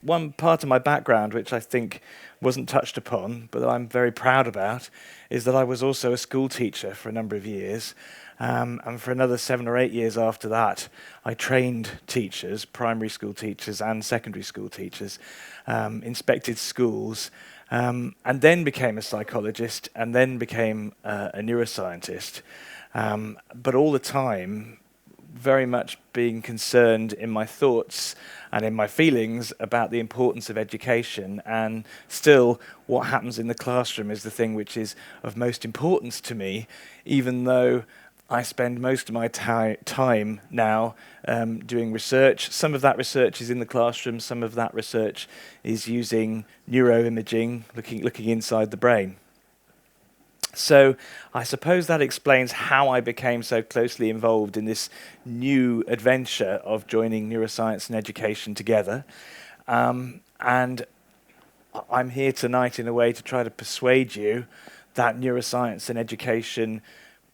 one part of my background which I think wasn't touched upon, but that I'm very proud about, is that I was also a school teacher for a number of years. And for another 7 or 8 years after that, I trained teachers, primary school teachers and secondary school teachers, inspected schools, and then became a psychologist, and then became a neuroscientist. But all the time, very much being concerned in my thoughts and in my feelings about the importance of education, and still what happens in the classroom is the thing which is of most importance to me, even though I spend most of my time now doing research. Some of that research is in the classroom, some of that research is using neuroimaging, looking inside the brain. So I suppose that explains how I became so closely involved in this new adventure of joining neuroscience and education together. And I'm here tonight in a way to try to persuade you that neuroscience and education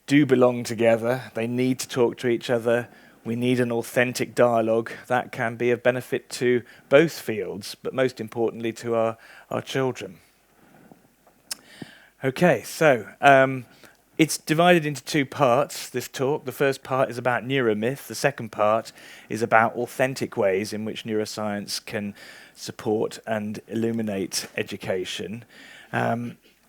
do belong together. They need to talk to each other. We need an authentic dialogue that can be of benefit to both fields, but most importantly to our children. Okay, so it's divided into two parts, this talk. The first part is about neuromyth. The second part is about authentic ways in which neuroscience can support and illuminate education.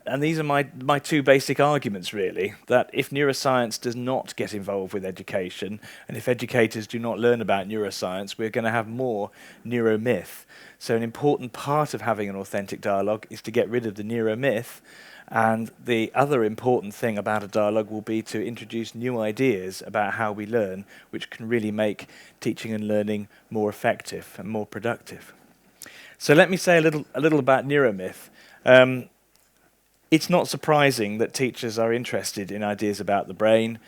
And these are my two basic arguments, really, that if neuroscience does not get involved with education, and if educators do not learn about neuroscience, we're going to have more neuromyth. So an important part of having an authentic dialogue is to get rid of the neuromyth. And the other important thing about a dialogue will be to introduce new ideas about how we learn, which can really make teaching and learning more effective and more productive. So let me say a little about neuromyth. It's not surprising that teachers are interested in ideas about the brain.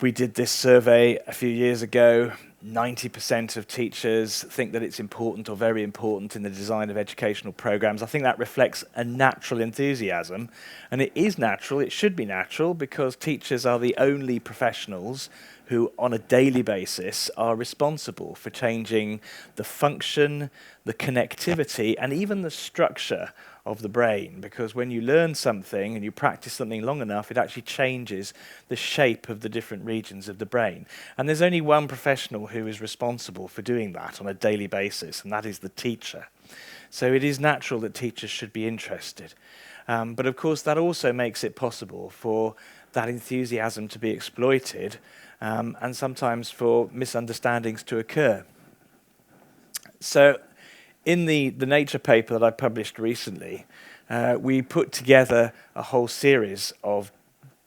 We did this survey a few years ago. 90% of teachers think that it's important or very important in the design of educational programs. I think that reflects a natural enthusiasm, and it is natural, it should be natural, because teachers are the only professionals who on a daily basis are responsible for changing the function, the connectivity, and even the structure of the brain, because when you learn something and you practice something long enough, it actually changes the shape of the different regions of the brain. And there's only one professional who is responsible for doing that on a daily basis, and that is the teacher. So it is natural that teachers should be interested. But of course, that also makes it possible for that enthusiasm to be exploited, and sometimes for misunderstandings to occur. So in the Nature paper that I published recently, we put together a whole series of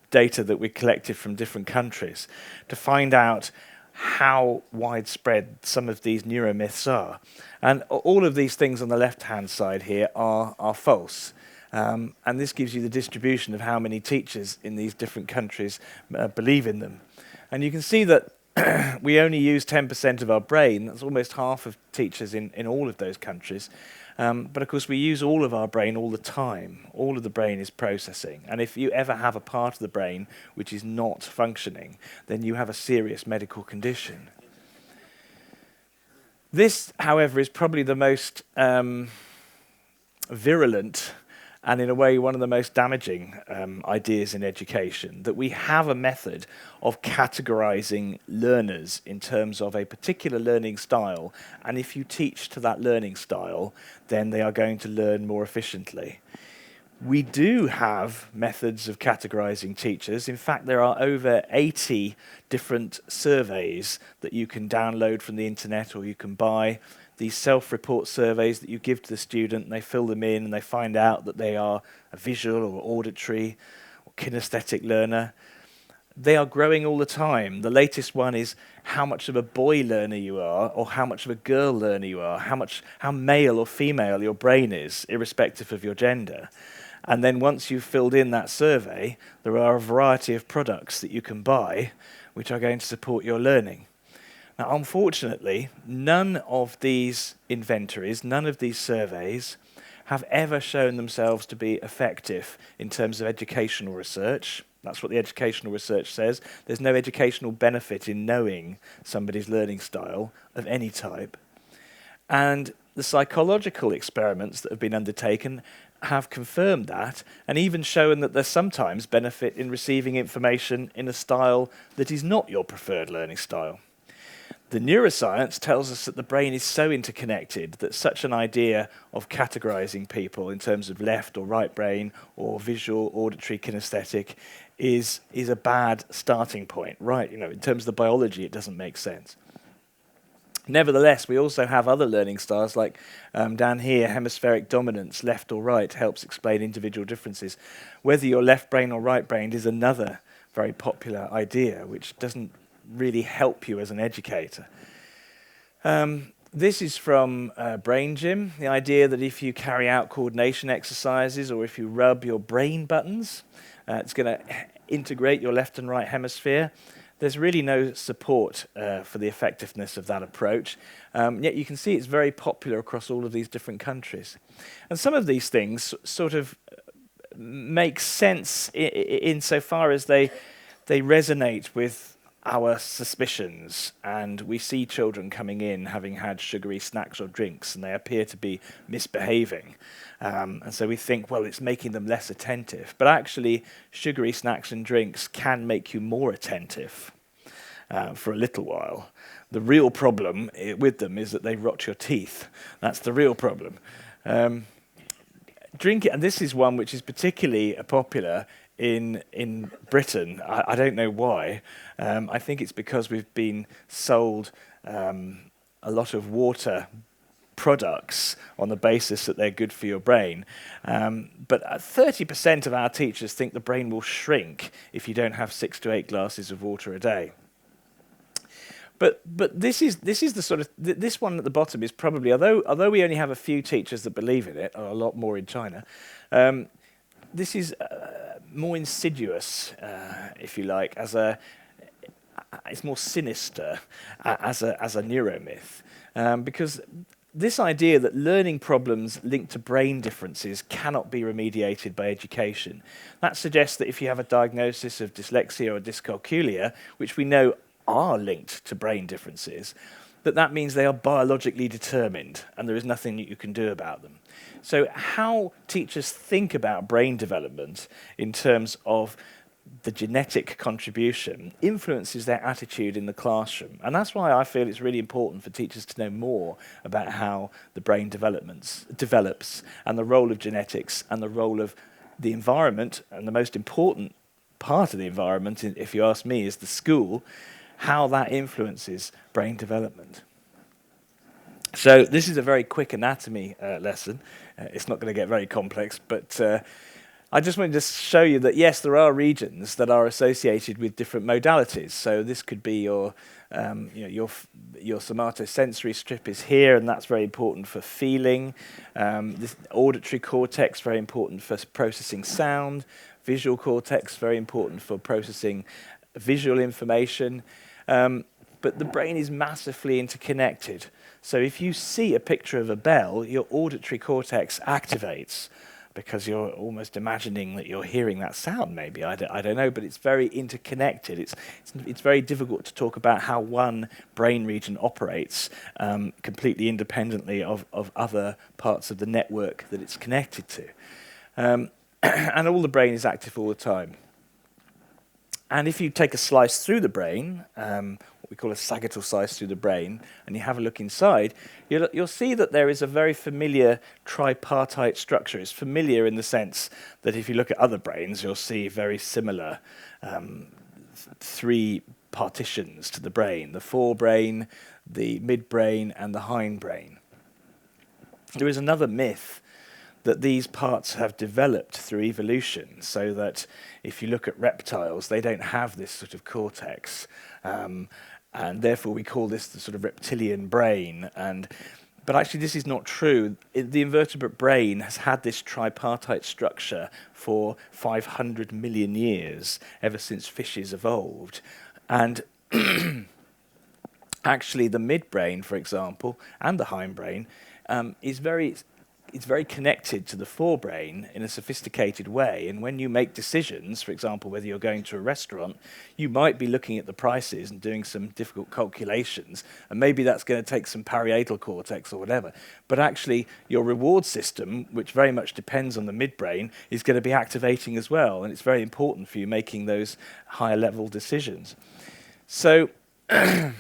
data that we collected from different countries to find out how widespread some of these neuromyths are. And all of these things on the left-hand side here are false. And this gives you the distribution of how many teachers in these different countries believe in them. And you can see that we only use 10% of our brain. That's almost half of teachers in all of those countries. But of course, we use all of our brain all the time. All of the brain is processing. And if you ever have a part of the brain which is not functioning, then you have a serious medical condition. This, however, is probably the most virulent and in a way one of the most damaging ideas in education, that we have a method of categorizing learners in terms of a particular learning style, and if you teach to that learning style, then they are going to learn more efficiently. We do have methods of categorizing teachers. In fact, there are over 80 different surveys that you can download from the internet or you can buy. These self-report surveys that you give to the student, and they fill them in and they find out that they are a visual or auditory or kinesthetic learner. They are growing all the time. The latest one is how much of a boy learner you are or how much of a girl learner you are, how male or female your brain is, irrespective of your gender. And then once you've filled in that survey, there are a variety of products that you can buy which are going to support your learning. Now, unfortunately, none of these inventories, none of these surveys have ever shown themselves to be effective in terms of educational research. That's what the educational research says. There's no educational benefit in knowing somebody's learning style of any type. And the psychological experiments that have been undertaken have confirmed that, and even shown that there's sometimes benefit in receiving information in a style that is not your preferred learning style. The neuroscience tells us that the brain is so interconnected that such an idea of categorizing people in terms of left or right brain or visual, auditory, kinesthetic is a bad starting point. Right, in terms of the biology, it doesn't make sense. Nevertheless, we also have other learning styles like down here, hemispheric dominance, left or right, helps explain individual differences. Whether you're left brain or right brained is another very popular idea, which doesn't really help you as an educator. This is from Brain Gym, the idea that if you carry out coordination exercises or if you rub your brain buttons, it's going to integrate your left and right hemisphere. There's really no support for the effectiveness of that approach, yet you can see it's very popular across all of these different countries. And some of these things sort of make sense insofar as they resonate with our suspicions, and we see children coming in having had sugary snacks or drinks and they appear to be misbehaving, and so we think, well, it's making them less attentive, but actually sugary snacks and drinks can make you more attentive for a little while. The real problem with them is that they rot your teeth. That's the real problem. Drinking, and this is one which is particularly popular in Britain. I don't know why. I think it's because we've been sold a lot of water products on the basis that they're good for your brain. But 30% of our teachers think the brain will shrink if you don't have 6 to 8 glasses of water a day. But this is the sort of this one at the bottom is probably, although we only have a few teachers that believe in it, or a lot more in China, this is more insidious, if you like, it's more sinister as a neuromyth, because this idea that learning problems linked to brain differences cannot be remediated by education. That suggests that if you have a diagnosis of dyslexia or dyscalculia, which we know are linked to brain differences, that means they are biologically determined and there is nothing that you can do about them. So how teachers think about brain development in terms of the genetic contribution influences their attitude in the classroom. And that's why I feel it's really important for teachers to know more about how the brain develops and the role of genetics and the role of the environment, and the most important part of the environment, if you ask me, is the school, how that influences brain development. So this is a very quick anatomy lesson. It's not going to get very complex, but I just wanted to show you that, yes, there are regions that are associated with different modalities. So this could be your somatosensory strip is here, and that's very important for feeling. This auditory cortex, very important for processing sound. Visual cortex, very important for processing visual information. But the brain is massively interconnected. So if you see a picture of a bell, your auditory cortex activates because you're almost imagining that you're hearing that sound, maybe. I don't know, but it's very interconnected. It's very difficult to talk about how one brain region operates completely independently of other parts of the network that it's connected to. And all the brain is active all the time. And if you take a slice through the brain, what we call a sagittal slice through the brain, and you have a look inside, you'll see that there is a very familiar tripartite structure. It's familiar in the sense that if you look at other brains, you'll see very similar 3 partitions to the brain: the forebrain, the midbrain, and the hindbrain. There is another myth that these parts have developed through evolution, so that if you look at reptiles, they don't have this sort of cortex, and therefore we call this the sort of reptilian brain. But actually this is not true. The invertebrate brain has had this tripartite structure for 500 million years, ever since fishes evolved. And actually the midbrain, for example, and the hindbrain, is very it's very connected to the forebrain in a sophisticated way. And when you make decisions, for example, whether you're going to a restaurant, you might be looking at the prices and doing some difficult calculations, and maybe that's going to take some parietal cortex or whatever. But actually, your reward system, which very much depends on the midbrain, is going to be activating as well, and it's very important for you making those higher level decisions. So, and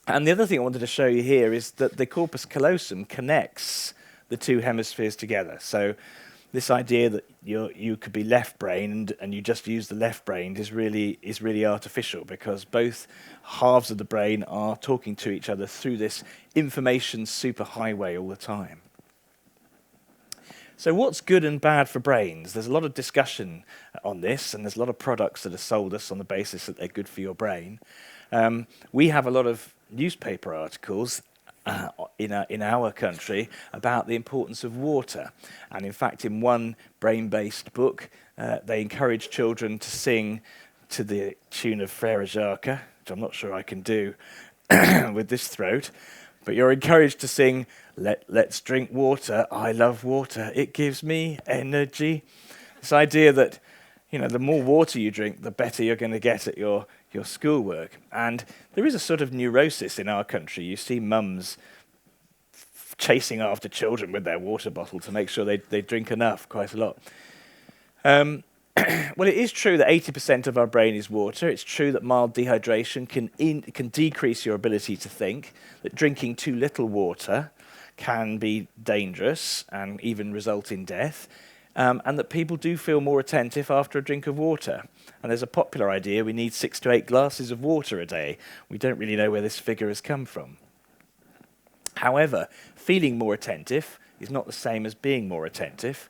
the other thing I wanted to show you here is that the corpus callosum connects the two hemispheres together. So this idea that you could be left-brained and you just use the left-brained is really artificial, because both halves of the brain are talking to each other through this information superhighway all the time. So what's good and bad for brains? There's a lot of discussion on this, and there's a lot of products that are sold us on the basis that they're good for your brain. We have a lot of newspaper articles in our country about the importance of water. And in fact, in one brain-based book, they encourage children to sing to the tune of Frère Jacques, which I'm not sure I can do with this throat, but you're encouraged to sing, let's drink water, I love water, it gives me energy. This idea that, the more water you drink, the better you're going to get at your schoolwork. And there is a sort of neurosis in our country. You see mums chasing after children with their water bottle to make sure they drink enough, quite a lot. Well, it is true that 80% of our brain is water. It's true that mild dehydration can decrease your ability to think, that drinking too little water can be dangerous and even result in death, and that people do feel more attentive after a drink of water. And there's a popular idea we need 6 to 8 glasses of water a day. We don't really know where this figure has come from. However, feeling more attentive is not the same as being more attentive.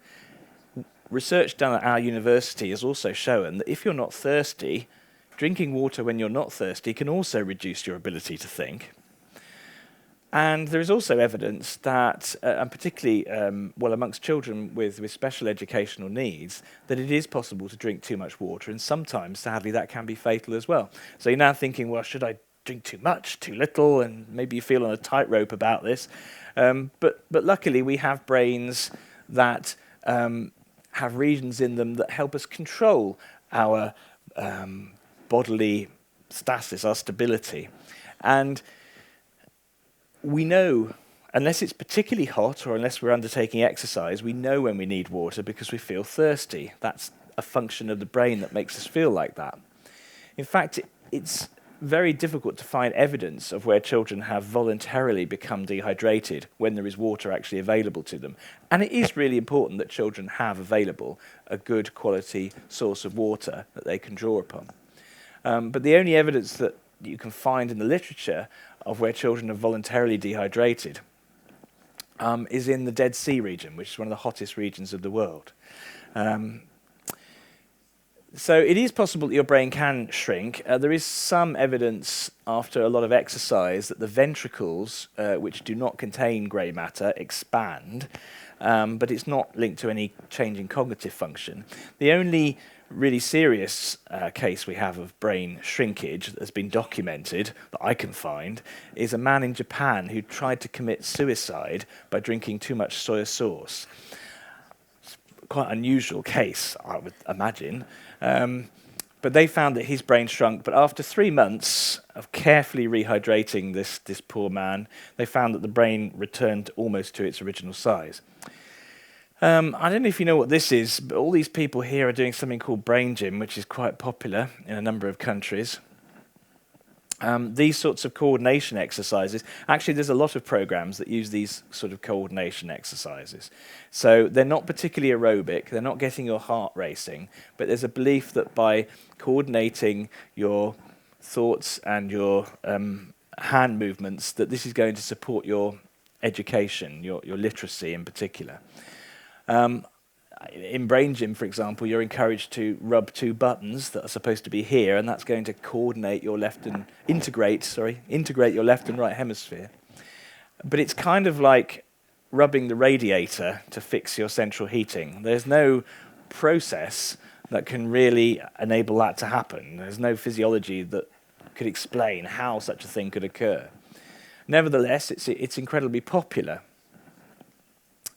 Research done at our university has also shown that if you're not thirsty, drinking water when you're not thirsty can also reduce your ability to think. And there is also evidence that, and particularly amongst children with special educational needs, that it is possible to drink too much water, and sometimes, sadly, that can be fatal as well. So you're now thinking, well, should I drink too much, too little? And maybe you feel on a tightrope about this. But luckily, we have brains that have regions in them that help us control our bodily stasis, our stability. And we know, unless it's particularly hot or unless we're undertaking exercise, we know when we need water because we feel thirsty. That's a function of the brain that makes us feel like that. In fact, it's very difficult to find evidence of where children have voluntarily become dehydrated when there is water actually available to them. And it is really important that children have available a good quality source of water that they can draw upon. But the only evidence that you can find in the literature of where children are voluntarily dehydrated is in the Dead Sea region, which is one of the hottest regions of the world. So it is possible that your brain can shrink. There is some evidence after a lot of exercise that the ventricles, which do not contain grey matter, expand, but it's not linked to any change in cognitive function. The only really serious case we have of brain shrinkage that has been documented, that I can find, is a man in Japan who tried to commit suicide by drinking too much soy sauce. It's quite an unusual case, I would imagine. But they found that his brain shrunk, but after 3 months of carefully rehydrating this poor man, they found that the brain returned almost to its original size. I don't know if you know what this is, but all these people here are doing something called brain gym, which is quite popular in a number of countries. These sorts of coordination exercises, actually there's a lot of programs that use these sort of coordination exercises. So they're not particularly aerobic, they're not getting your heart racing, but there's a belief that by coordinating your thoughts and your hand movements, that this is going to support your education, your literacy in particular. In brain gym, for example, you're encouraged to rub 2 buttons that are supposed to be here, and that's going to coordinate your integrate your left and right hemisphere. But it's kind of like rubbing the radiator to fix your central heating. There's no process that can really enable that to happen. There's no physiology that could explain how such a thing could occur. Nevertheless, it's incredibly popular.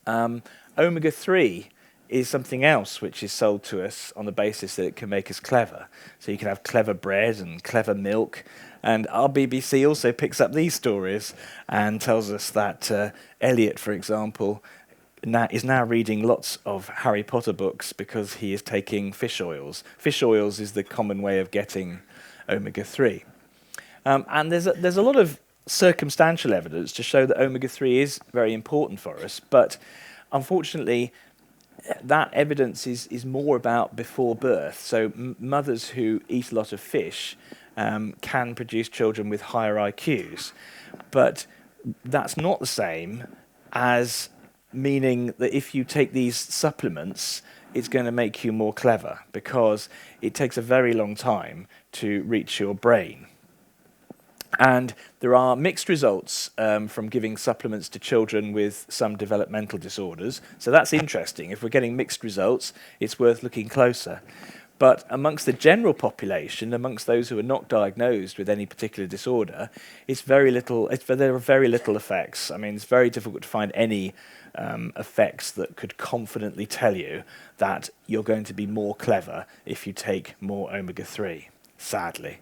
Omega-3 is something else which is sold to us on the basis that it can make us clever. So you can have clever bread and clever milk. And our BBC also picks up these stories and tells us that Elliot, for example, is now reading lots of Harry Potter books because he is taking fish oils. Fish oils is the common way of getting omega-3. And there's a lot of circumstantial evidence to show that omega-3 is very important for us, but unfortunately that evidence is more about before birth. So mothers who eat a lot of fish can produce children with higher IQs, but that's not the same as meaning that if you take these supplements, it's going to make you more clever, because it takes a very long time to reach your brain. And there are mixed results from giving supplements to children with some developmental disorders. So that's interesting. If we're getting mixed results, it's worth looking closer. But amongst the general population, amongst those who are not diagnosed with any particular disorder, there are very little effects. I mean, it's very difficult to find any effects that could confidently tell you that you're going to be more clever if you take more omega-3, sadly.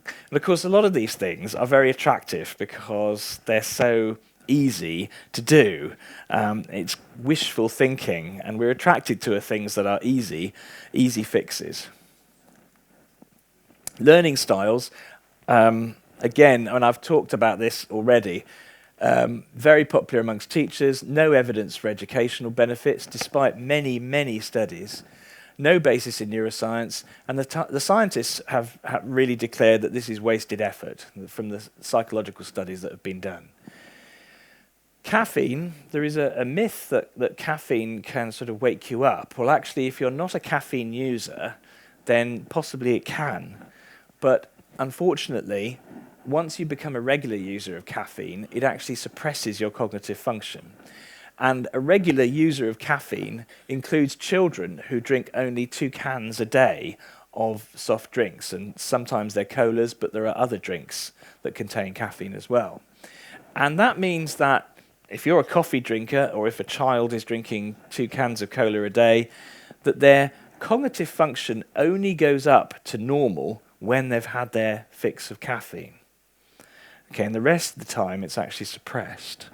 And of course, a lot of these things are very attractive because they're so easy to do. It's wishful thinking, and we're attracted to things that are easy fixes. Learning styles, again, and I've talked about this already, very popular amongst teachers, no evidence for educational benefits, despite many, many studies. No basis in neuroscience, and the scientists have really declared that this is wasted effort from the psychological studies that have been done. Caffeine, there is a myth that caffeine can sort of wake you up. Well, actually, if you're not a caffeine user, then possibly it can. But unfortunately, once you become a regular user of caffeine, it actually suppresses your cognitive function. And a regular user of caffeine includes children who drink only 2 cans a day of soft drinks. And sometimes they're colas, but there are other drinks that contain caffeine as well. And that means that if you're a coffee drinker, or if a child is drinking 2 cans of cola a day, that their cognitive function only goes up to normal when they've had their fix of caffeine. Okay, and the rest of the time it's actually suppressed.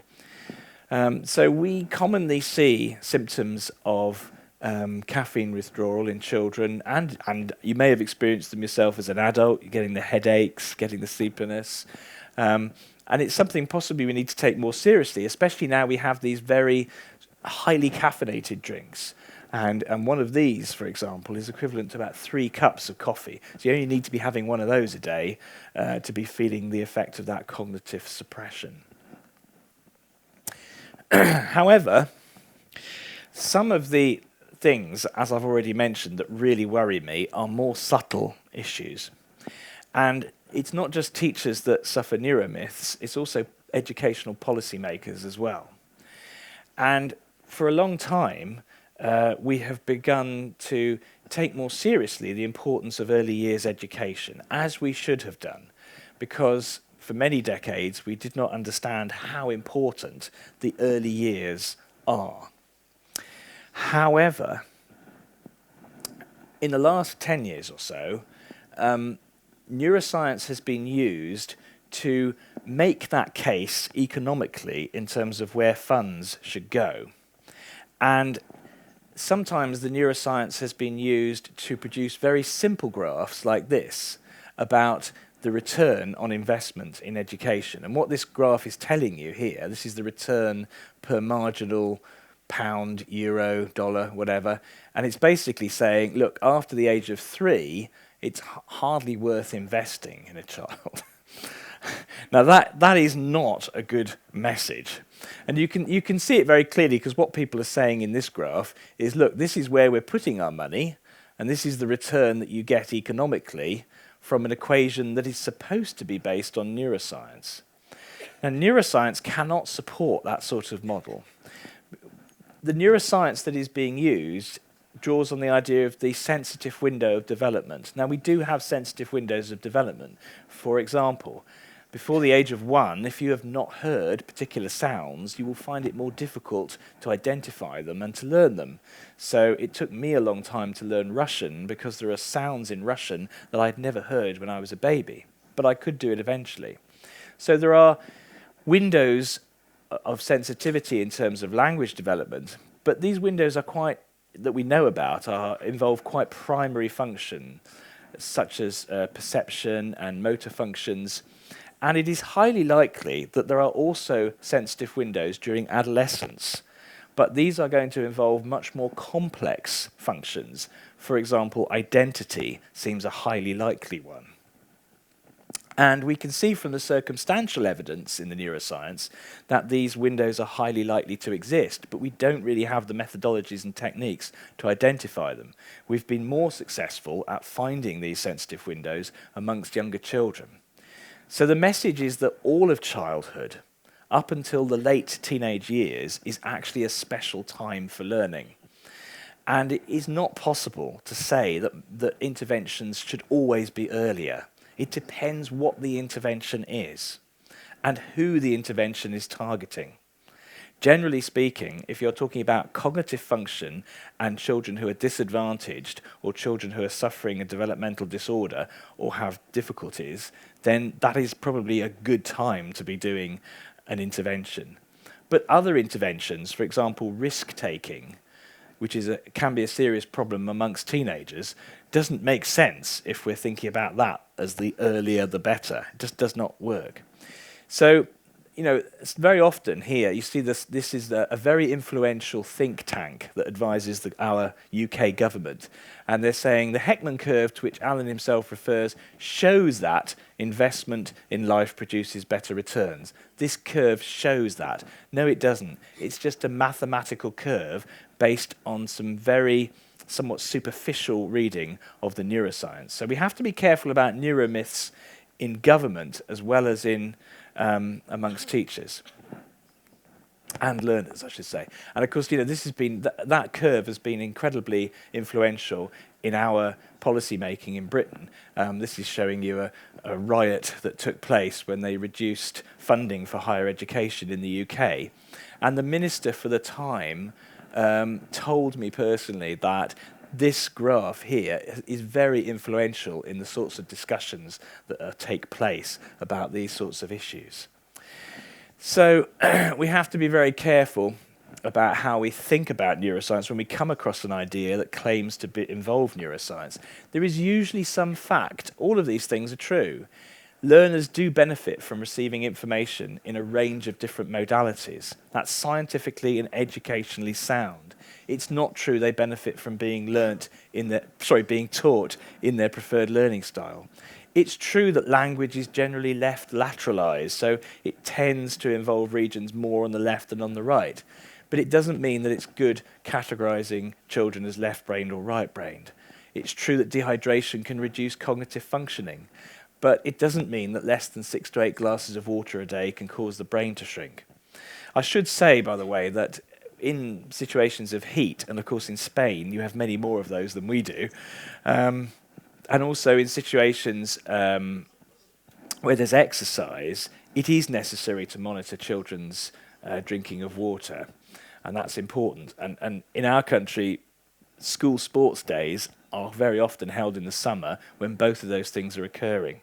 So we commonly see symptoms of caffeine withdrawal in children, and you may have experienced them yourself as an adult. You're getting the headaches, getting the sleepiness, and it's something possibly we need to take more seriously, especially now we have these very highly caffeinated drinks. And one of these, for example, is equivalent to about 3 cups of coffee. So you only need to be having one of those a day to be feeling the effect of that cognitive suppression. However, some of the things, as I've already mentioned, that really worry me are more subtle issues. And it's not just teachers that suffer neuromyths, it's also educational policymakers as well. And for a long time, we have begun to take more seriously the importance of early years education, as we should have done, because for many decades we did not understand how important the early years are. However, in the last 10 years or so, neuroscience has been used to make that case economically in terms of where funds should go. And sometimes the neuroscience has been used to produce very simple graphs like this about the return on investment in education. And what this graph is telling you here, this is the return per marginal pound, euro, dollar, whatever, and it's basically saying, look, after the age of 3, it's hardly worth investing in a child. Now that is not a good message. And you can see it very clearly, because what people are saying in this graph is, look, this is where we're putting our money, and this is the return that you get economically from an equation that is supposed to be based on neuroscience. And neuroscience cannot support that sort of model. The neuroscience that is being used draws on the idea of the sensitive window of development. Now, we do have sensitive windows of development. For example, Before the age of 1, if you have not heard particular sounds, you will find it more difficult to identify them and to learn them. So it took me a long time to learn Russian because there are sounds in Russian that I'd never heard when I was a baby, but I could do it eventually. So there are windows of sensitivity in terms of language development, but these windows that we know about involve quite primary function, such as perception and motor functions. And it is highly likely that there are also sensitive windows during adolescence, but these are going to involve much more complex functions. For example, identity seems a highly likely one. And we can see from the circumstantial evidence in the neuroscience that these windows are highly likely to exist, but we don't really have the methodologies and techniques to identify them. We've been more successful at finding these sensitive windows amongst younger children. So the message is that all of childhood, up until the late teenage years, is actually a special time for learning. And it is not possible to say that interventions should always be earlier. It depends what the intervention is and who the intervention is targeting. Generally speaking, if you're talking about cognitive function and children who are disadvantaged or children who are suffering a developmental disorder or have difficulties, then that is probably a good time to be doing an intervention. But other interventions, for example, risk-taking, which can be a serious problem amongst teenagers, doesn't make sense if we're thinking about that as the earlier the better. It just does not work. So, it's very often here, you see this is a very influential think tank that advises our UK government. And they're saying the Heckman curve, to which Alan himself refers, shows that investment in life produces better returns. This curve shows that. No, it doesn't. It's just a mathematical curve based on some very somewhat superficial reading of the neuroscience. So we have to be careful about neuromyths in government as well as in amongst teachers and learners, I should say. And of course, this has been that curve has been incredibly influential in our policy making in Britain. This is showing you a riot that took place when they reduced funding for higher education in the UK, and the minister for the time told me personally that this graph here is very influential in the sorts of discussions that take place about these sorts of issues. So we have to be very careful about how we think about neuroscience when we come across an idea that claims to involve neuroscience. There is usually some fact. All of these things are true. Learners do benefit from receiving information in a range of different modalities. That's scientifically and educationally sound. It's not true they benefit from being being taught in their preferred learning style. It's true that language is generally left lateralized, so it tends to involve regions more on the left than on the right. But it doesn't mean that it's good categorizing children as left-brained or right-brained. It's true that dehydration can reduce cognitive functioning, but it doesn't mean that less than 6 to 8 glasses of water a day can cause the brain to shrink. I should say, by the way, that in situations of heat, and of course in Spain you have many more of those than we do, and also in situations where there's exercise, it is necessary to monitor children's drinking of water, and that's important. And in our country, school sports days are very often held in the summer when both of those things are occurring.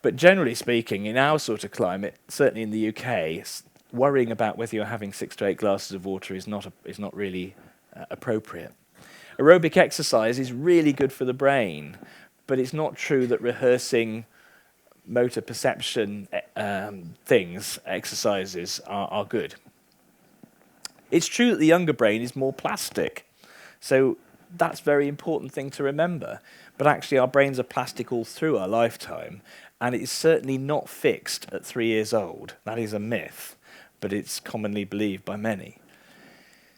But generally speaking, in our sort of climate, certainly in the UK, worrying about whether you're having 6 to 8 glasses of water is not really appropriate. Aerobic exercise is really good for the brain, but it's not true that rehearsing motor perception exercises are good. It's true that the younger brain is more plastic, so that's a very important thing to remember. But actually our brains are plastic all through our lifetime, and it is certainly not fixed at 3 years old. That is a myth, but it's commonly believed by many.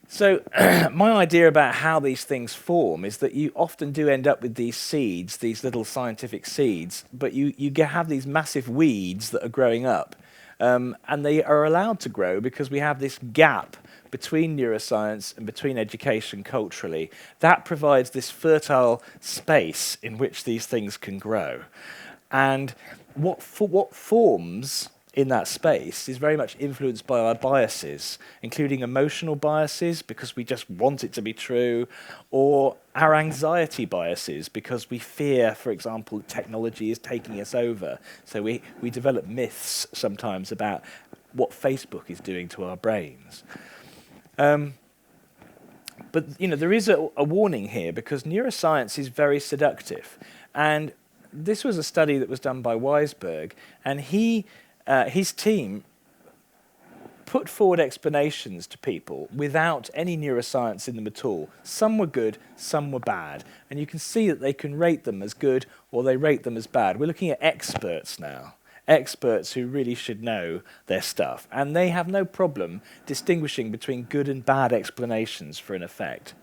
So my idea about how these things form is that you often do end up with these seeds, these little scientific seeds, but you have these massive weeds that are growing up. And they are allowed to grow because we have this gap between neuroscience and between education culturally. That provides this fertile space in which these things can grow. And what forms in that space is very much influenced by our biases, including emotional biases because we just want it to be true, or our anxiety biases because we fear, for example, that technology is taking us over. So we develop myths sometimes about what Facebook is doing to our brains. But there is a warning here because neuroscience is very seductive. And this was a study that was done by Weisberg, and his team put forward explanations to people without any neuroscience in them at all. Some were good, some were bad. And you can see that they can rate them as good or they rate them as bad. We're looking at experts now, experts who really should know their stuff. And they have no problem distinguishing between good and bad explanations for an effect.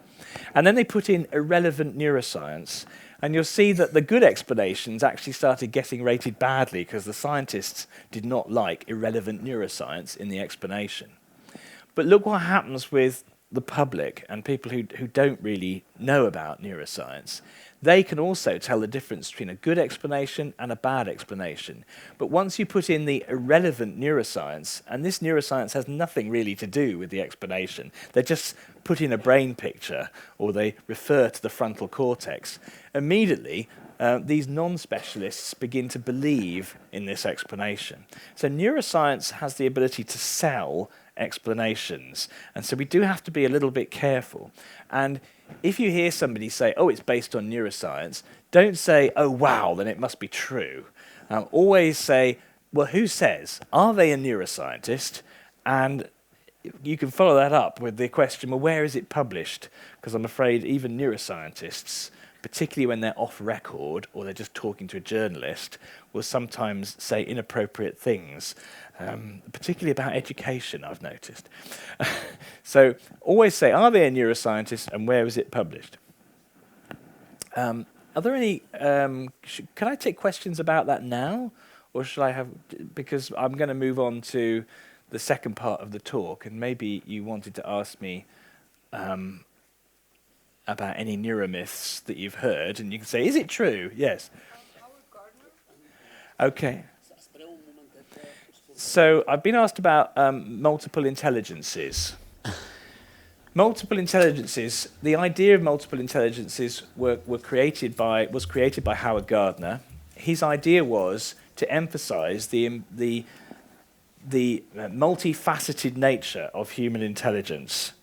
And then they put in irrelevant neuroscience, and you'll see that the good explanations actually started getting rated badly because the scientists did not like irrelevant neuroscience in the explanation. But look what happens with the public and people who don't really know about neuroscience. They can also tell the difference between a good explanation and a bad explanation. But once you put in the irrelevant neuroscience, and this neuroscience has nothing really to do with the explanation, they just put in a brain picture or they refer to the frontal cortex, immediately these non-specialists begin to believe in this explanation. So neuroscience has the ability to sell explanations, and so we do have to be a little bit careful. And if you hear somebody say, oh, it's based on neuroscience, don't say, oh, wow, then it must be true. Always say, well, who says? Are they a neuroscientist? And you can follow that up with the question, well, where is it published? Because I'm afraid even neuroscientists, particularly when they're off record or they're just talking to a journalist, will sometimes say inappropriate things, particularly about education, I've noticed. So always say, are they a neuroscientist and where is it published? Are there any, can I take questions about that now? Or should I have, because I'm going to move on to the second part of the talk, and maybe you wanted to ask me about any neuromyths that you've heard, and you can say, is it true? Yes. Okay. So I've been asked about multiple intelligences. Multiple intelligences, the idea of multiple intelligences was created by Howard Gardner. His idea was to emphasize the multifaceted nature of human intelligence.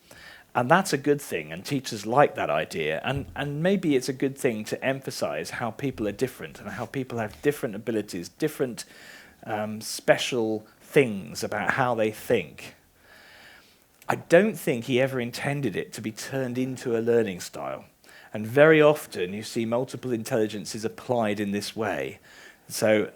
And that's a good thing, and teachers like that idea. And maybe it's a good thing to emphasize how people are different and how people have different abilities, different special things about how they think. I don't think he ever intended it to be turned into a learning style. And very often you see multiple intelligences applied in this way. So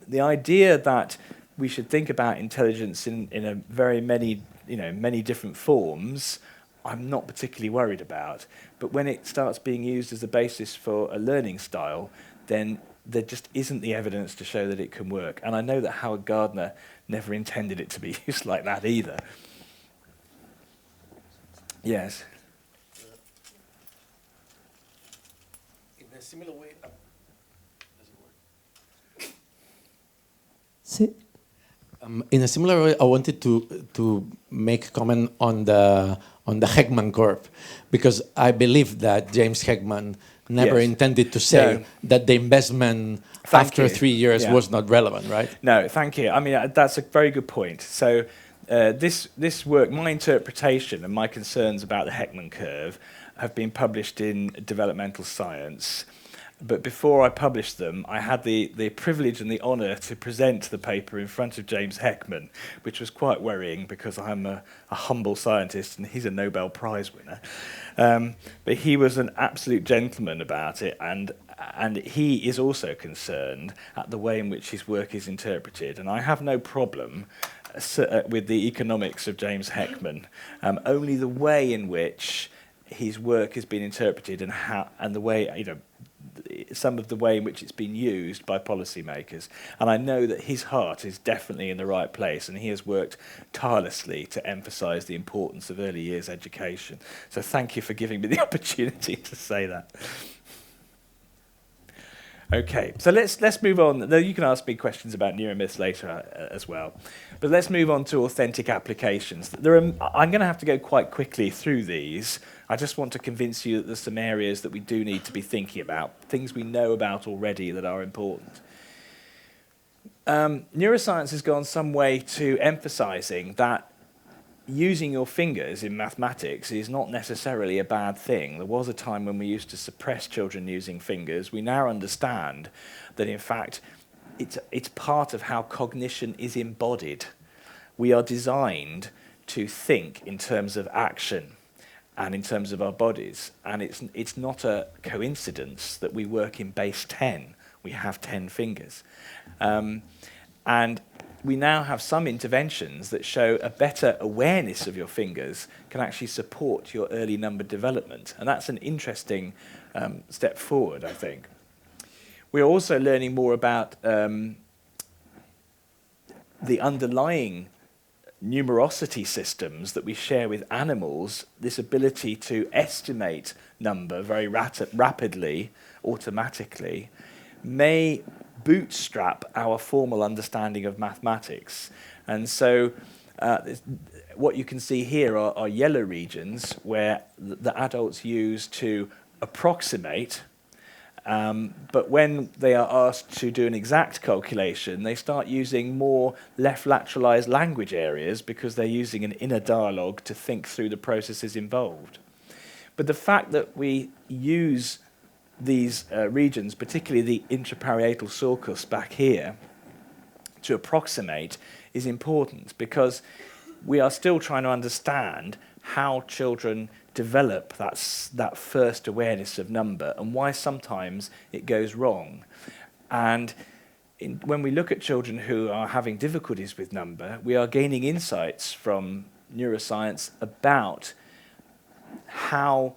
the idea that we should think about intelligence in a very many different forms, I'm not particularly worried about. But when it starts being used as a basis for a learning style, then there just isn't the evidence to show that it can work. And I know that Howard Gardner never intended it to be used like that either. Yes. In a similar way, does it work? Sí. In a similar way, I wanted to make a comment on the Heckman curve, because I believe that James Heckman never intended to say that the investment after 3 years was not relevant, right? No, thank you. I mean, that's a very good point. So this work, my interpretation and my concerns about the Heckman curve have been published in Developmental Science. But before I published them, I had the privilege and the honour to present the paper in front of James Heckman, which was quite worrying because I'm a humble scientist and he's a Nobel Prize winner. But he was an absolute gentleman about it, and he is also concerned at the way in which his work is interpreted. And I have no problem with the economics of James Heckman, only the way in which his work has been interpreted and the way, some of the way in which it's been used by policymakers. And I know that his heart is definitely in the right place, and he has worked tirelessly to emphasize the importance of early years education. So thank you for giving me the opportunity to say that. Okay, so let's move on. Though you can ask me questions about neuromyths later as well, but let's move on to authentic applications. I'm going to have to go quite quickly through these. I just want to convince you that there's some areas that we do need to be thinking about, things we know about already that are important. Neuroscience has gone some way to emphasizing that using your fingers in mathematics is not necessarily a bad thing. There was a time when we used to suppress children using fingers. We now understand that, in fact, it's part of how cognition is embodied. We are designed to think in terms of action and in terms of our bodies. And it's not a coincidence that we work in base 10. We have 10 fingers. And we now have some interventions that show a better awareness of your fingers can actually support your early number development. And that's an interesting step forward, I think. We're also learning more about the underlying numerosity systems that we share with animals, this ability to estimate number very rapidly, automatically, may bootstrap our formal understanding of mathematics. And so what you can see here are yellow regions where the adults use to approximate, but when they are asked to do an exact calculation, they start using more left lateralized language areas because they're using an inner dialogue to think through the processes involved. But the fact that we use these regions, particularly the intraparietal sulcus back here, to approximate is important because we are still trying to understand how children develop that first awareness of number and why sometimes it goes wrong. And when we look at children who are having difficulties with number, we are gaining insights from neuroscience about how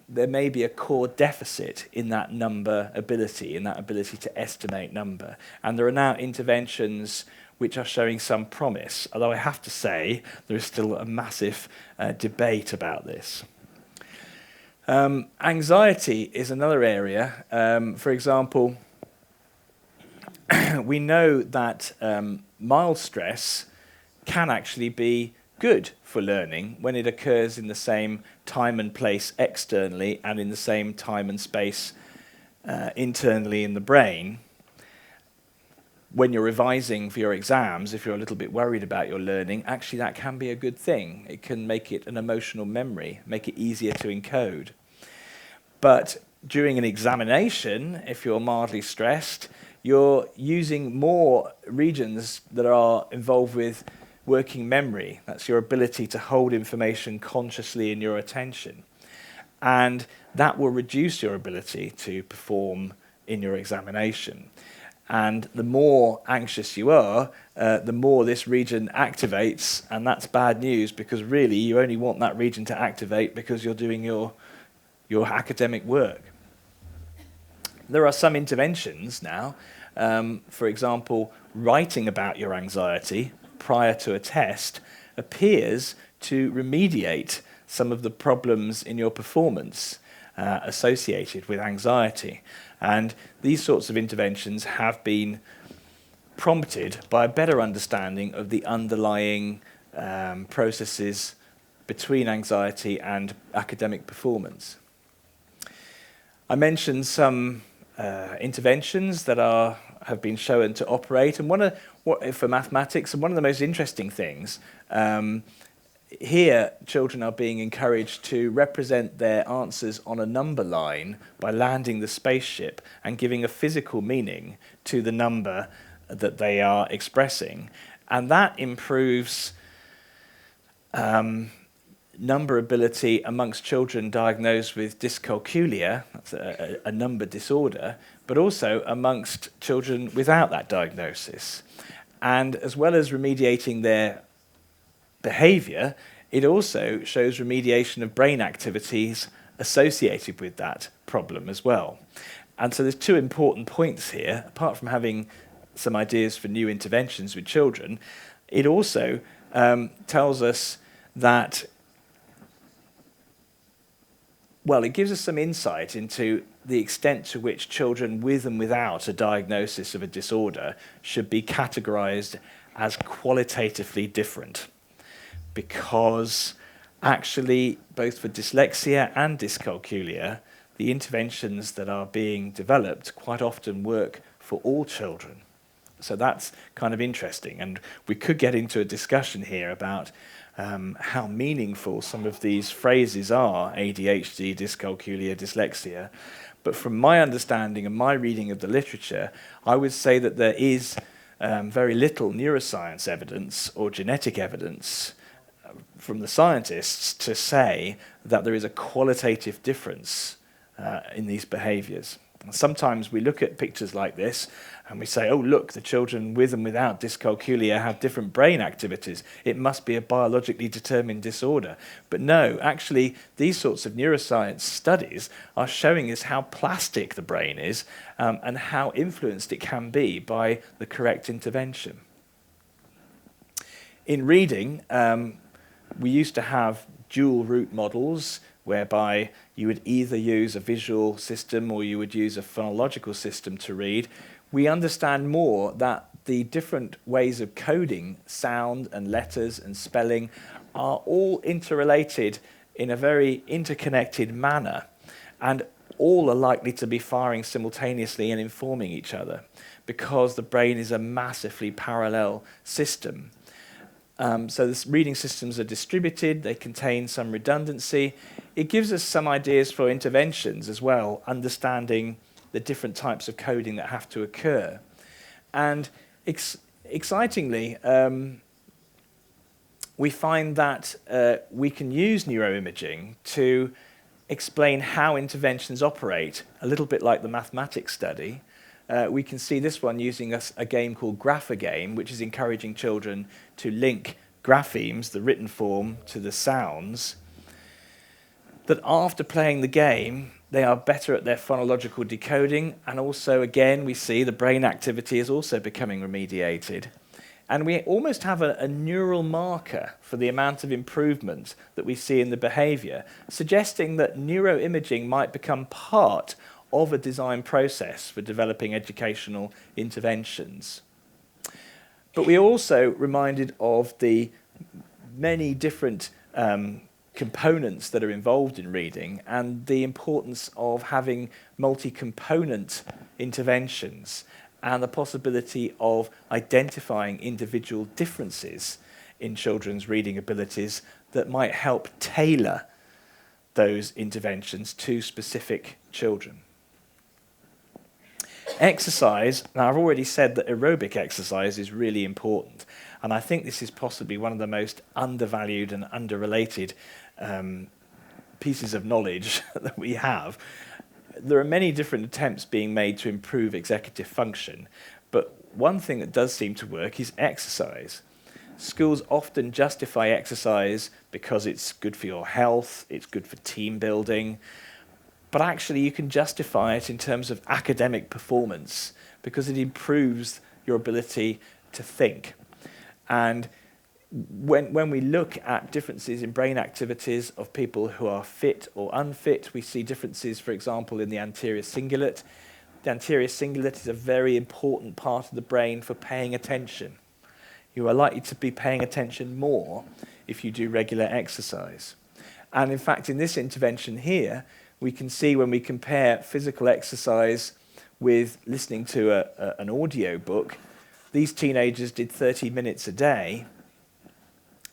there may be a core deficit in that number ability, in that ability to estimate number. And there are now interventions which are showing some promise, although I have to say there is still a massive debate about this. Anxiety is another area. For example, we know that mild stress can actually be good for learning when it occurs in the same time and place externally and in the same time and space internally in the brain. When you're revising for your exams, if you're a little bit worried about your learning, actually that can be a good thing. It can make it an emotional memory, make it easier to encode. But during an examination, if you're mildly stressed, you're using more regions that are involved with working memory. That's your ability to hold information consciously in your attention. And that will reduce your ability to perform in your examination. And the more anxious you are, the more this region activates, and that's bad news because really you only want that region to activate because you're doing your academic work. There are some interventions now, for example, writing about your anxiety prior to a test appears to remediate some of the problems in your performance associated with anxiety. And these sorts of interventions have been prompted by a better understanding of the underlying processes between anxiety and academic performance. I mentioned some interventions that have been shown to operate, and for mathematics, and one of the most interesting things, here children are being encouraged to represent their answers on a number line by landing the spaceship and giving a physical meaning to the number that they are expressing. And that improves number ability amongst children diagnosed with dyscalculia, that's a number disorder, but also amongst children without that diagnosis. And as well as remediating their behavior, it also shows remediation of brain activities associated with that problem as well. And so there's two important points here. Apart from having some ideas for new interventions with children, it also tells us that, well, it gives us some insight into the extent to which children with and without a diagnosis of a disorder should be categorized as qualitatively different, because actually, both for dyslexia and dyscalculia, the interventions that are being developed quite often work for all children. So that's kind of interesting, and we could get into a discussion here about how meaningful some of these phrases are: ADHD, dyscalculia, dyslexia. But from my understanding and my reading of the literature, I would say that there is very little neuroscience evidence or genetic evidence from the scientists to say that there is a qualitative difference in these behaviors. And sometimes we look at pictures like this and we say, oh, look, the children with and without dyscalculia have different brain activities. It must be a biologically determined disorder. But no, actually, these sorts of neuroscience studies are showing us how plastic the brain is and how influenced it can be by the correct intervention. In reading, we used to have dual route models whereby you would either use a visual system or you would use a phonological system to read. We understand more that the different ways of coding sound and letters and spelling are all interrelated in a very interconnected manner, and all are likely to be firing simultaneously and informing each other, because the brain is a massively parallel system. So the reading systems are distributed, they contain some redundancy. It gives us some ideas for interventions as well, understanding the different types of coding that have to occur. And excitingly, we find that we can use neuroimaging to explain how interventions operate, a little bit like the mathematics study. We can see this one using a game called Graphagame, which is encouraging children to link graphemes, the written form, to the sounds. That after playing the game, they are better at their phonological decoding, and also, again, we see the brain activity is also becoming remediated. And we almost have a neural marker for the amount of improvement that we see in the behavior, suggesting that neuroimaging might become part of a design process for developing educational interventions. But we are also reminded of the many different components that are involved in reading and the importance of having multi-component interventions and the possibility of identifying individual differences in children's reading abilities that might help tailor those interventions to specific children. Exercise, now I've already said that aerobic exercise is really important, and I think this is possibly one of the most undervalued and underrelated pieces of knowledge that we have. There are many different attempts being made to improve executive function, but one thing that does seem to work is exercise. Schools often justify exercise because it's good for your health, it's good for team building, but actually you can justify it in terms of academic performance because it improves your ability to think. And when we look at differences in brain activities of people who are fit or unfit, we see differences, for example, in the anterior cingulate. The anterior cingulate is a very important part of the brain for paying attention. You are likely to be paying attention more if you do regular exercise. And in fact, in this intervention here, we can see when we compare physical exercise with listening to an audio book, these teenagers did 30 minutes a day,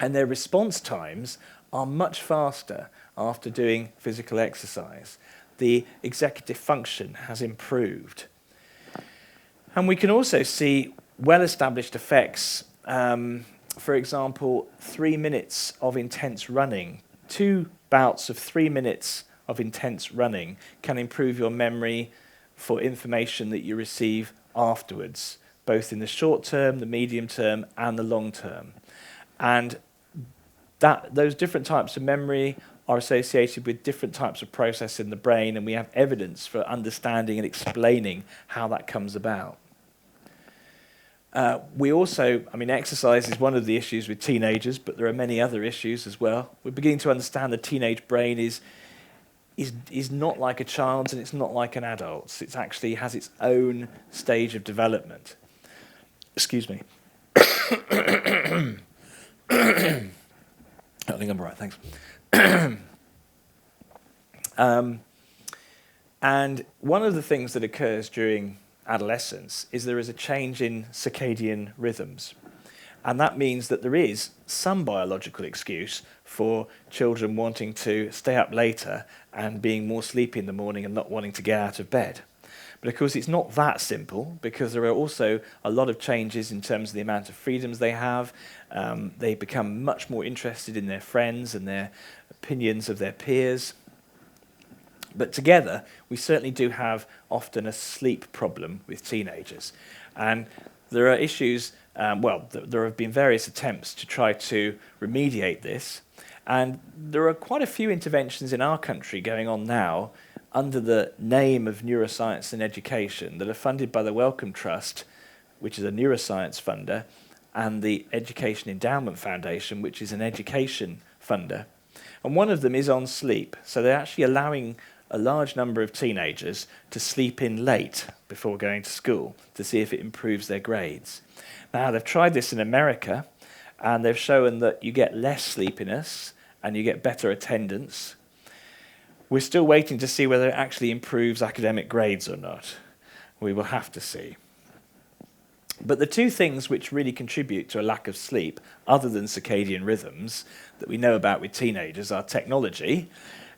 and their response times are much faster after doing physical exercise. The executive function has improved. And we can also see well-established effects. For example, 3 minutes of intense running, 2 bouts of 3 minutes of intense running can improve your memory for information that you receive afterwards, both in the short term, the medium term, and the long term. And those different types of memory are associated with different types of process in the brain, and we have evidence for understanding and explaining how that comes about. We also, exercise is one of the issues with teenagers, but there are many other issues as well. We're beginning to understand the teenage brain is is not like a child's and it's not like an adult's. It actually has its own stage of development. Excuse me. I think I'm all right, thanks. And one of the things that occurs during adolescence is there is a change in circadian rhythms. And that means that there is some biological excuse for children wanting to stay up later and being more sleepy in the morning and not wanting to get out of bed. But of course, it's not that simple, because there are also a lot of changes in terms of the amount of freedoms they have. They become much more interested in their friends and their opinions of their peers. But together, we certainly do have often a sleep problem with teenagers. And there are issues, there have been various attempts to try to remediate this. And there are quite a few interventions in our country going on now under the name of neuroscience and education that are funded by the Wellcome Trust, which is a neuroscience funder, and the Education Endowment Foundation, which is an education funder. And one of them is on sleep. So they're actually allowing a large number of teenagers to sleep in late before going to school to see if it improves their grades. Now, they've tried this in America, and they've shown that you get less sleepiness and you get better attendance. We're still waiting to see whether it actually improves academic grades or not. We will have to see. But the two things which really contribute to a lack of sleep, other than circadian rhythms, that we know about with teenagers are technology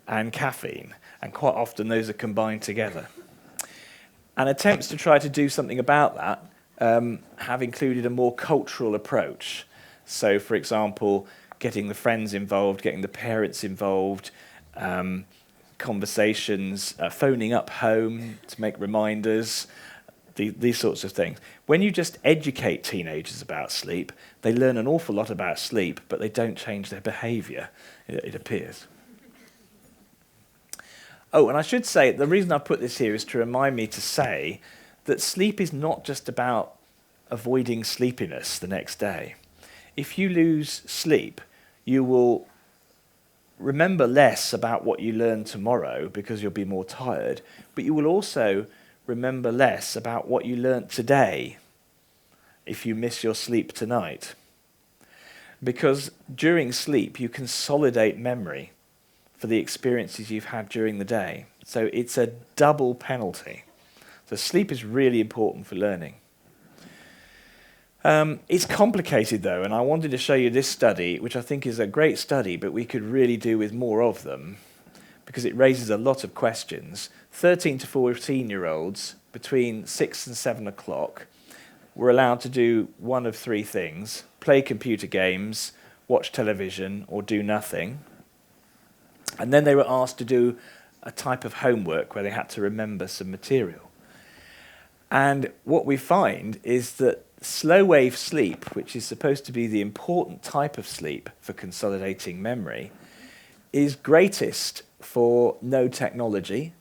and caffeine. And quite often those are combined together. And attempts to try to do something about that have included a more cultural approach. So, for example, getting the friends involved, getting the parents involved, conversations, phoning up home to make reminders, these sorts of things. When you just educate teenagers about sleep, they learn an awful lot about sleep, but they don't change their behaviour, it appears. Oh, and I should say, the reason I put this here is to remind me to say that sleep is not just about avoiding sleepiness the next day. If you lose sleep, you will remember less about what you learn tomorrow because you'll be more tired, but you will also remember less about what you learnt today if you miss your sleep tonight. Because during sleep, you consolidate memory for the experiences you've had during the day. So it's a double penalty. So sleep is really important for learning. It's complicated, though, and I wanted to show you this study, which I think is a great study, but we could really do with more of them, because it raises a lot of questions. 13 to 14-year-olds between 6 and 7 o'clock were allowed to do one of three things: play computer games, watch television, or do nothing. And then they were asked to do a type of homework where they had to remember some material. And what we find is that slow wave sleep, which is supposed to be the important type of sleep for consolidating memory, is greatest for no technology,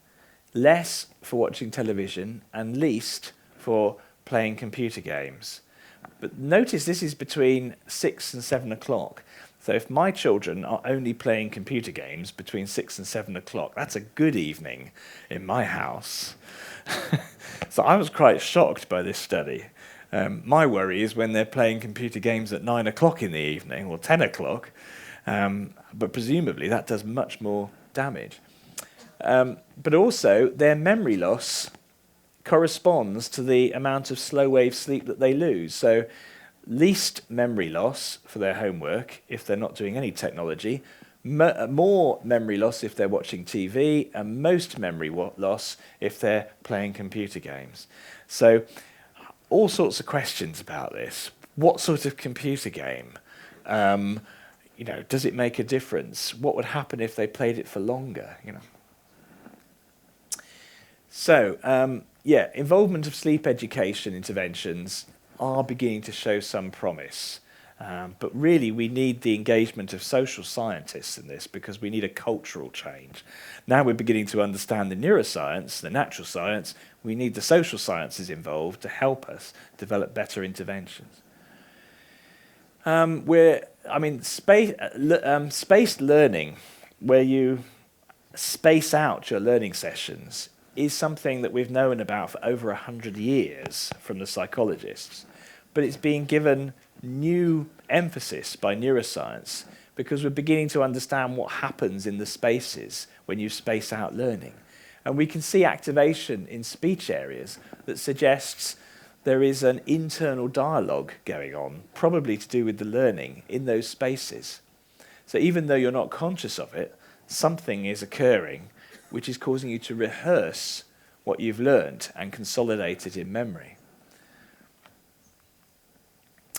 less for watching television, and least for playing computer games. But notice this is between 6 and 7 o'clock. So if my children are only playing computer games between 6 and 7 o'clock, that's a good evening in my house. So I was quite shocked by this study. My worry is when they're playing computer games at 9 o'clock in the evening or 10 o'clock, but presumably that does much more damage. But also their memory loss corresponds to the amount of slow wave sleep that they lose. So least memory loss for their homework if they're not doing any technology, more memory loss if they're watching TV, and most memory loss if they're playing computer games. So all sorts of questions about this. What sort of computer game? Does it make a difference? What would happen if they played it for longer? So, involvement of sleep education interventions are beginning to show some promise. But really, we need the engagement of social scientists in this because we need a cultural change. Now we're beginning to understand the neuroscience, the natural science. We need the social sciences involved to help us develop better interventions. Spaced learning, where you space out your learning sessions is something that we've known about for over 100 years from the psychologists, but it's being given new emphasis by neuroscience because we're beginning to understand what happens in the spaces when you space out learning. And we can see activation in speech areas that suggests there is an internal dialogue going on, probably to do with the learning in those spaces. So even though you're not conscious of it, something is occurring which is causing you to rehearse what you've learned and consolidate it in memory.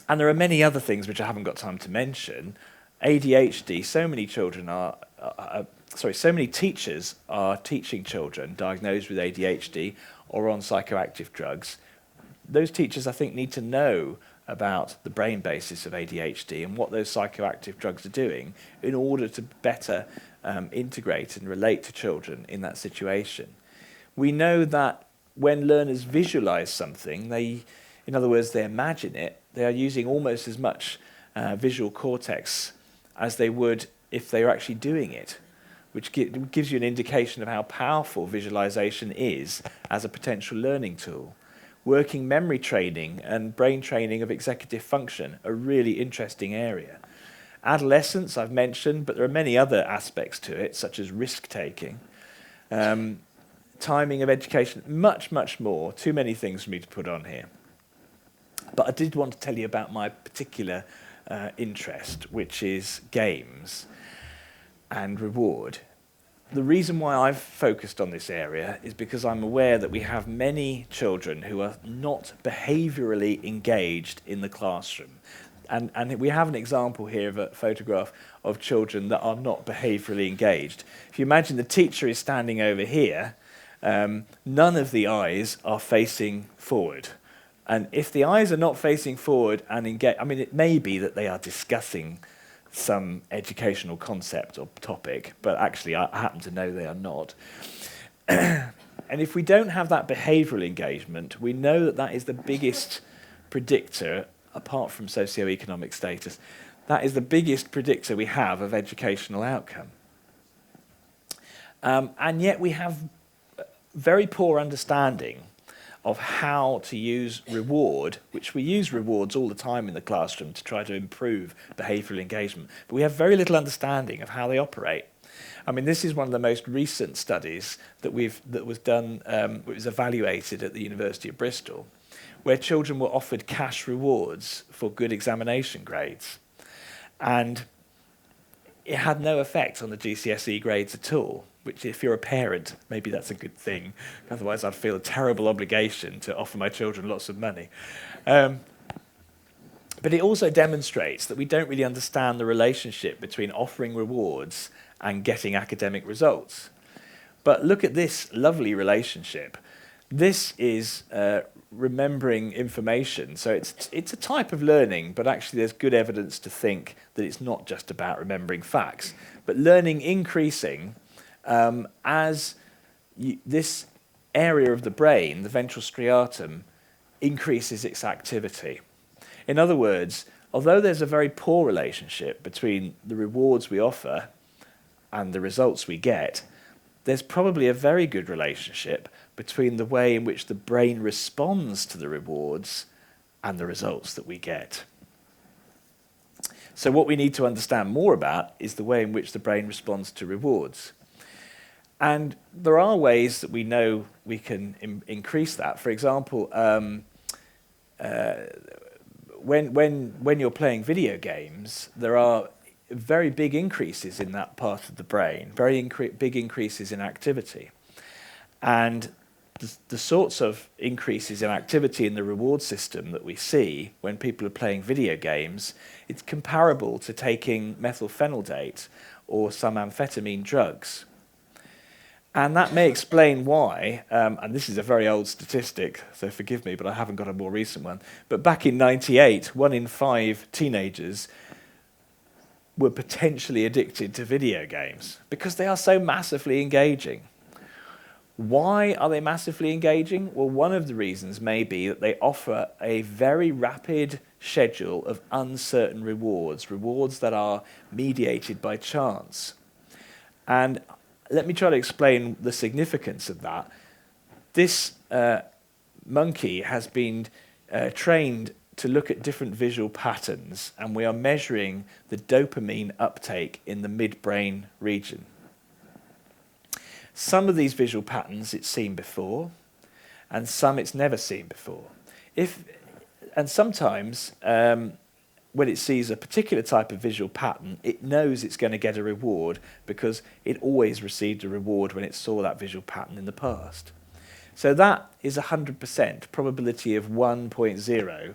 And there are many other things which I haven't got time to mention. ADHD, so many teachers are teaching children diagnosed with ADHD or on psychoactive drugs. Those teachers, I think, need to know about the brain basis of ADHD and what those psychoactive drugs are doing in order to better integrate and relate to children in that situation. We know that when learners visualize something, in other words, they imagine it, they are using almost as much visual cortex as they would if they were actually doing it, which gives you an indication of how powerful visualization is as a potential learning tool. Working memory training and brain training of executive function, a really interesting area. Adolescence, I've mentioned, but there are many other aspects to it, such as risk-taking, timing of education, much, much more. Too many things for me to put on here. But I did want to tell you about my particular interest, which is games and reward. The reason why I've focused on this area is because I'm aware that we have many children who are not behaviourally engaged in the classroom. And we have an example here of a photograph of children that are not behaviourally engaged. If you imagine the teacher is standing over here, none of the eyes are facing forward. And if the eyes are not facing forward and engaged, I mean, it may be that they are discussing some educational concept or topic, but actually I happen to know they are not. And if we don't have that behavioural engagement, we know that that is the biggest predictor, apart from socioeconomic status, that is the biggest predictor we have of educational outcome. And yet we have very poor understanding of how to use reward, which we use rewards all the time in the classroom to try to improve behavioural engagement, but we have very little understanding of how they operate. I mean, this is one of the most recent studies that was done, it was evaluated at the University of Bristol, where children were offered cash rewards for good examination grades. And it had no effect on the GCSE grades at all, which if you're a parent, maybe that's a good thing. Otherwise, I'd feel a terrible obligation to offer my children lots of money. But it also demonstrates that we don't really understand the relationship between offering rewards and getting academic results. But look at this lovely relationship. This is remembering information. So it's a type of learning, but actually there's good evidence to think that it's not just about remembering facts, but learning increasing as this area of the brain, the ventral striatum, increases its activity. In other words, although there's a very poor relationship between the rewards we offer and the results we get, there's probably a very good relationship between the way in which the brain responds to the rewards and the results that we get. So what we need to understand more about is the way in which the brain responds to rewards. And there are ways that we know we can increase that. For example, when you're playing video games, there are very big increases in that part of the brain, big increases in activity. And the sorts of increases in activity in the reward system that we see when people are playing video games, it's comparable to taking methylphenidate or some amphetamine drugs. And that may explain why, and this is a very old statistic, so forgive me, but I haven't got a more recent one, but back in '98, 1 in 5 teenagers were potentially addicted to video games because they are so massively engaging. Why are they massively engaging? Well, one of the reasons may be that they offer a very rapid schedule of uncertain rewards, rewards that are mediated by chance. And let me try to explain the significance of that. This monkey has been trained to look at different visual patterns, and we are measuring the dopamine uptake in the midbrain region. Some of these visual patterns it's seen before, and some it's never seen before. And sometimes, when it sees a particular type of visual pattern, it knows it's going to get a reward because it always received a reward when it saw that visual pattern in the past. So that is 100% probability of 1.0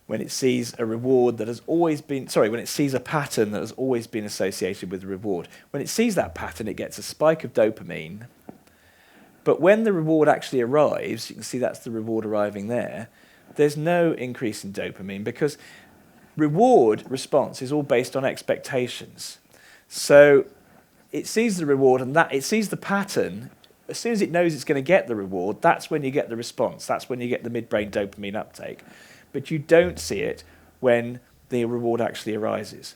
when it sees a reward that has always been, when it sees a pattern that has always been associated with a reward. When it sees that pattern, it gets a spike of dopamine. But when the reward actually arrives, you can see that's the reward arriving there, there's no increase in dopamine because reward response is all based on expectations. So it sees the reward and it sees the pattern. As soon as it knows it's going to get the reward, that's when you get the response. That's when you get the midbrain dopamine uptake. But you don't see it when the reward actually arises.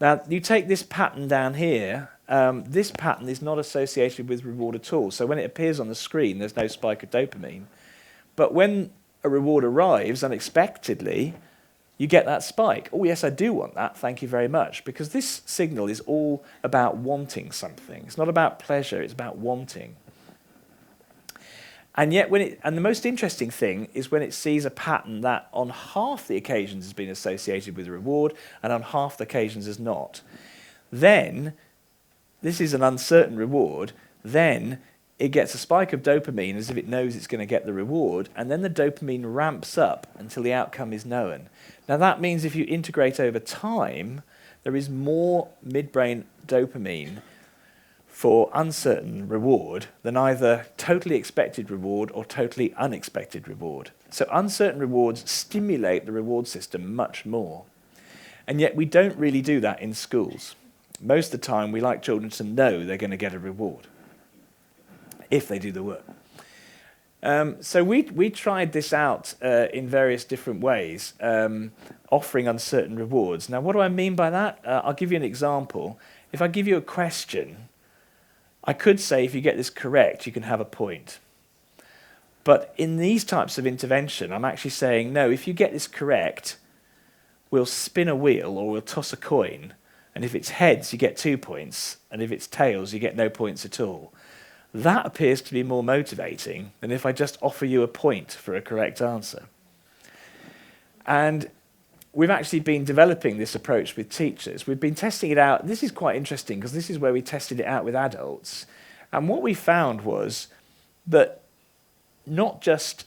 Now, you take this pattern down here. This pattern is not associated with reward at all. So when it appears on the screen, there's no spike of dopamine. But when a reward arrives unexpectedly, you get that spike. Oh, yes, I do want that. Thank you very much. Because this signal is all about wanting something. It's not about pleasure. It's about wanting. And yet, the most interesting thing is when it sees a pattern that on half the occasions has been associated with a reward and on half the occasions has not. Then, this is an uncertain reward, then it gets a spike of dopamine as if it knows it's going to get the reward, and then the dopamine ramps up until the outcome is known. Now that means if you integrate over time, there is more midbrain dopamine for uncertain reward than either totally expected reward or totally unexpected reward. So uncertain rewards stimulate the reward system much more. And yet we don't really do that in schools. Most of the time we like children to know they're going to get a reward if they do the work. So we tried this out in various different ways, offering uncertain rewards. Now what do I mean by that? I'll give you an example. If I give you a question, I could say if you get this correct, you can have a point. But in these types of intervention, I'm actually saying, no, if you get this correct, we'll spin a wheel or we'll toss a coin. And if it's heads, you get 2 points. And if it's tails, you get no points at all. That appears to be more motivating than if I just offer you a point for a correct answer. And we've actually been developing this approach with teachers. We've been testing it out. This is quite interesting because this is where we tested it out with adults. And what we found was that not just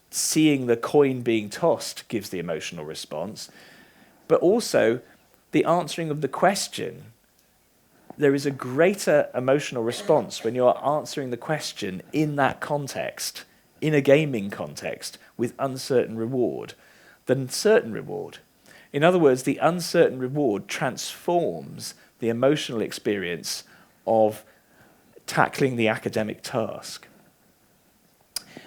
seeing the coin being tossed gives the emotional response, but also the answering of the question. There is a greater emotional response when you're answering the question in that context, in a gaming context, with uncertain reward, than certain reward. In other words, the uncertain reward transforms the emotional experience of tackling the academic task.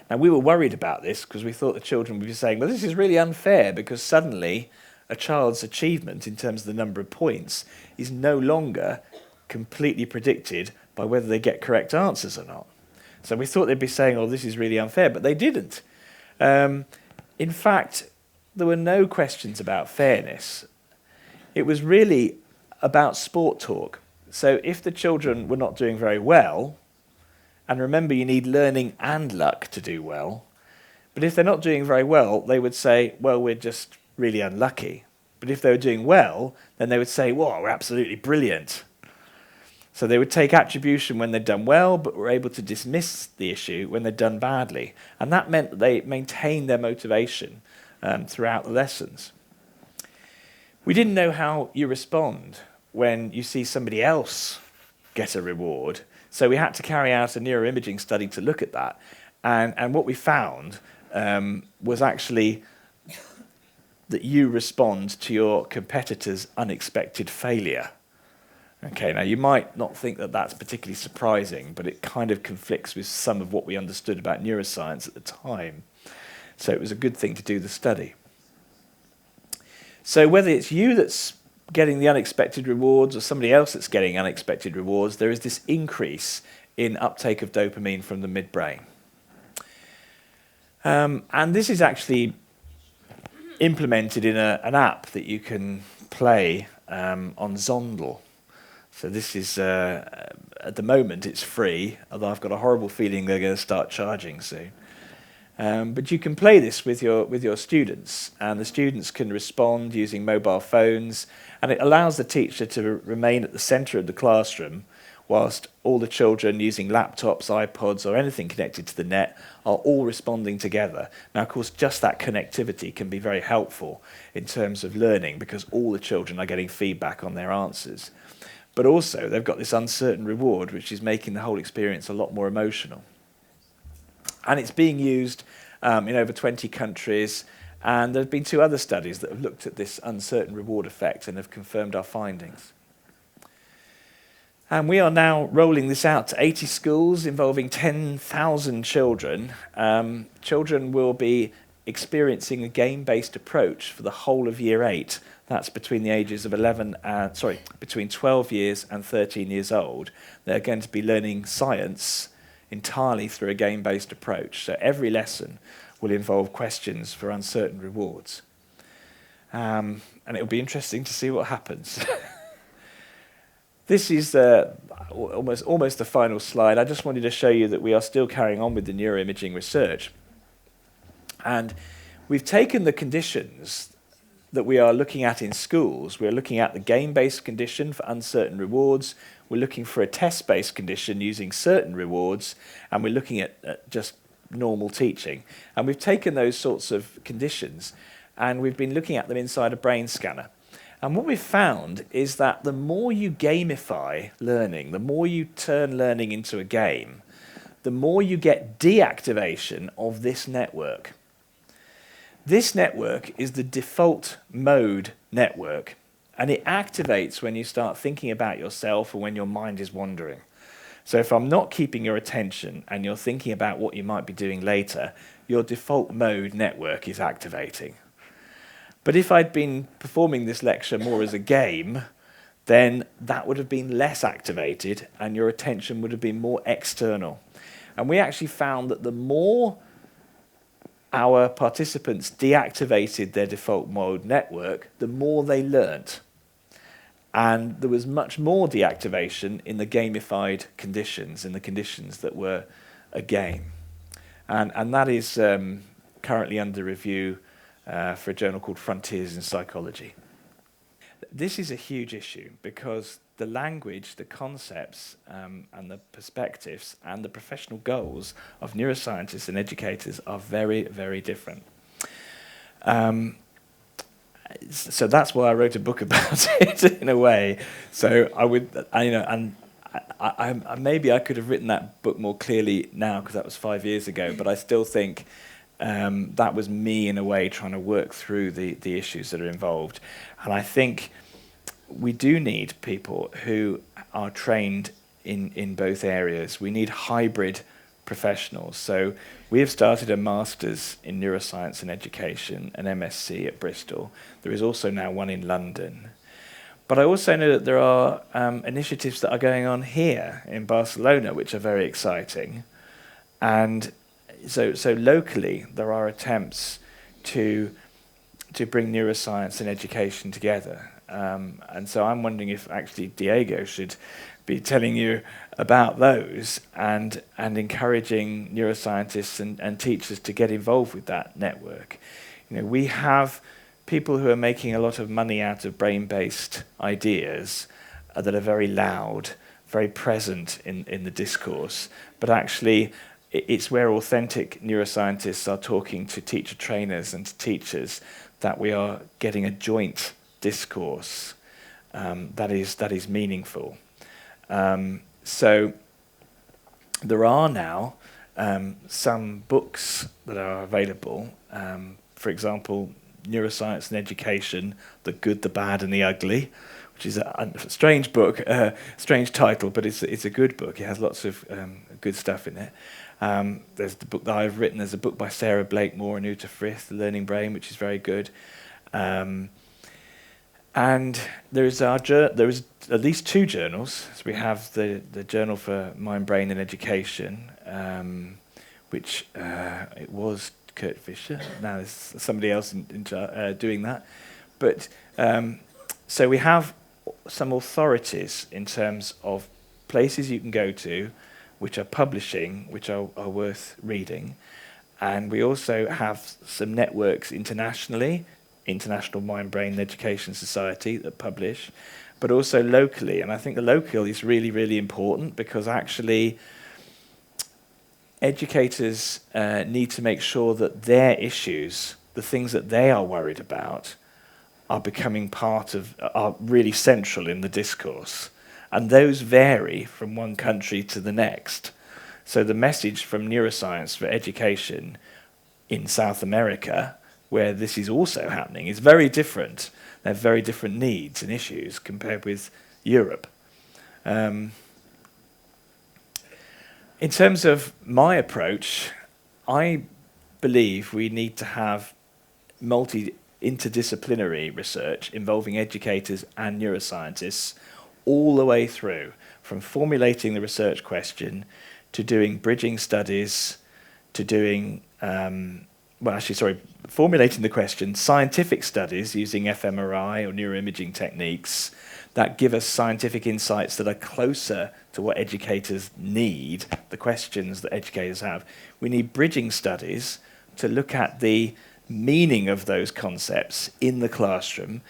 Now, we were worried about this because we thought the children would be saying, well, this is really unfair because suddenly a child's achievement in terms of the number of points is no longer completely predicted by whether they get correct answers or not. So we thought they'd be saying, oh, this is really unfair, but they didn't. In fact, there were no questions about fairness. It was really about sport talk. So if the children were not doing very well, and remember you need learning and luck to do well, but if they're not doing very well, they would say, well, we're just really unlucky. But if they were doing well, then they would say, well, we're absolutely brilliant. So they would take attribution when they'd done well, but were able to dismiss the issue when they'd done badly. And that meant that they maintained their motivation throughout the lessons. We didn't know how you respond when you see somebody else get a reward, so we had to carry out a neuroimaging study to look at that. And what we found was actually that you respond to your competitor's unexpected failure. Okay, now you might not think that that's particularly surprising, but it kind of conflicts with some of what we understood about neuroscience at the time. So it was a good thing to do the study. So whether it's you that's getting the unexpected rewards or somebody else that's getting unexpected rewards, there is this increase in uptake of dopamine from the midbrain. And this is actually implemented in an app that you can play on Zondel. So this is, at the moment, it's free, although I've got a horrible feeling they're going to start charging soon. But you can play this with your students, and the students can respond using mobile phones, and it allows the teacher to remain at the centre of the classroom whilst all the children using laptops, iPods, or anything connected to the net are all responding together. Now, of course, just that connectivity can be very helpful in terms of learning because all the children are getting feedback on their answers. But also, they've got this uncertain reward, which is making the whole experience a lot more emotional. And it's being used in over 20 countries, and there have been 2 other studies that have looked at this uncertain reward effect and have confirmed our findings. And we are now rolling this out to 80 schools involving 10,000 children. Children will be experiencing a game-based approach for the whole of Year 8. That's between the ages of between 12 years and 13 years old. They're going to be learning science entirely through a game-based approach. So every lesson will involve questions for uncertain rewards. And it'll be interesting to see what happens. This is almost the final slide. I just wanted to show you that we are still carrying on with the neuroimaging research. And we've taken the conditions that we are looking at in schools. We're looking at the game-based condition for uncertain rewards. We're looking for a test-based condition using certain rewards. And we're looking at just normal teaching. And we've taken those sorts of conditions and we've been looking at them inside a brain scanner. And what we've found is that the more you gamify learning, the more you turn learning into a game, the more you get deactivation of this network. This network is the default mode network, and it activates when you start thinking about yourself or when your mind is wandering. So if I'm not keeping your attention and you're thinking about what you might be doing later, your default mode network is activating. But if I'd been performing this lecture more as a game, then that would have been less activated and your attention would have been more external. And we actually found that the more our participants deactivated their default mode network, the more they learnt. And there was much more deactivation in the gamified conditions, in the conditions that were a game. And that is currently under review for a journal called Frontiers in Psychology. This is a huge issue because the language, the concepts, and the perspectives and the professional goals of neuroscientists and educators are very, very different. So that's why I wrote a book about it in a way. So maybe I could have written that book more clearly now because that was 5 years ago, but I still think that was me in a way trying to work through the issues that are involved. And I think we do need people who are trained in both areas. We need hybrid professionals. So we have started a master's in neuroscience and education, an MSc at Bristol. There is also now one in London. But I also know that there are initiatives that are going on here in Barcelona, which are very exciting. And so locally, there are attempts to bring neuroscience and education together. And so I'm wondering if actually Diego should be telling you about those and encouraging neuroscientists and teachers to get involved with that network. You know, we have people who are making a lot of money out of brain-based ideas that are very loud, very present in the discourse, but actually it's where authentic neuroscientists are talking to teacher trainers and to teachers that we are getting a joint discourse that is meaningful. So there are now some books that are available. For example, Neuroscience and Education, The Good, the Bad and the Ugly, which is a strange book, strange title, but it's a good book. It has lots of good stuff in it. There's the book that I've written. There's a book by Sarah Blakemore and Uta Frith, The Learning Brain, which is very good. And there is at least two journals. So we have the Journal for Mind, Brain and Education, which it was Kurt Fischer. Now there's somebody else doing that. But so we have some authorities in terms of places you can go to which are publishing, which are worth reading. And we also have some networks internationally, International Mind, Brain and Education Society that publish, but also locally. And I think the local is really, really important because actually educators need to make sure that their issues, the things that they are worried about, are really central in the discourse. And those vary from one country to the next. So the message from Neuroscience for Education in South America, where this is also happening, is very different. They have very different needs and issues compared with Europe. In terms of my approach, I believe we need to have interdisciplinary research involving educators and neuroscientists all the way through, from formulating the research question to doing bridging studies, to doing, formulating the question, scientific studies using fMRI or neuroimaging techniques that give us scientific insights that are closer to what educators need, the questions that educators have. We need bridging studies to look at the meaning of those concepts in the classroom,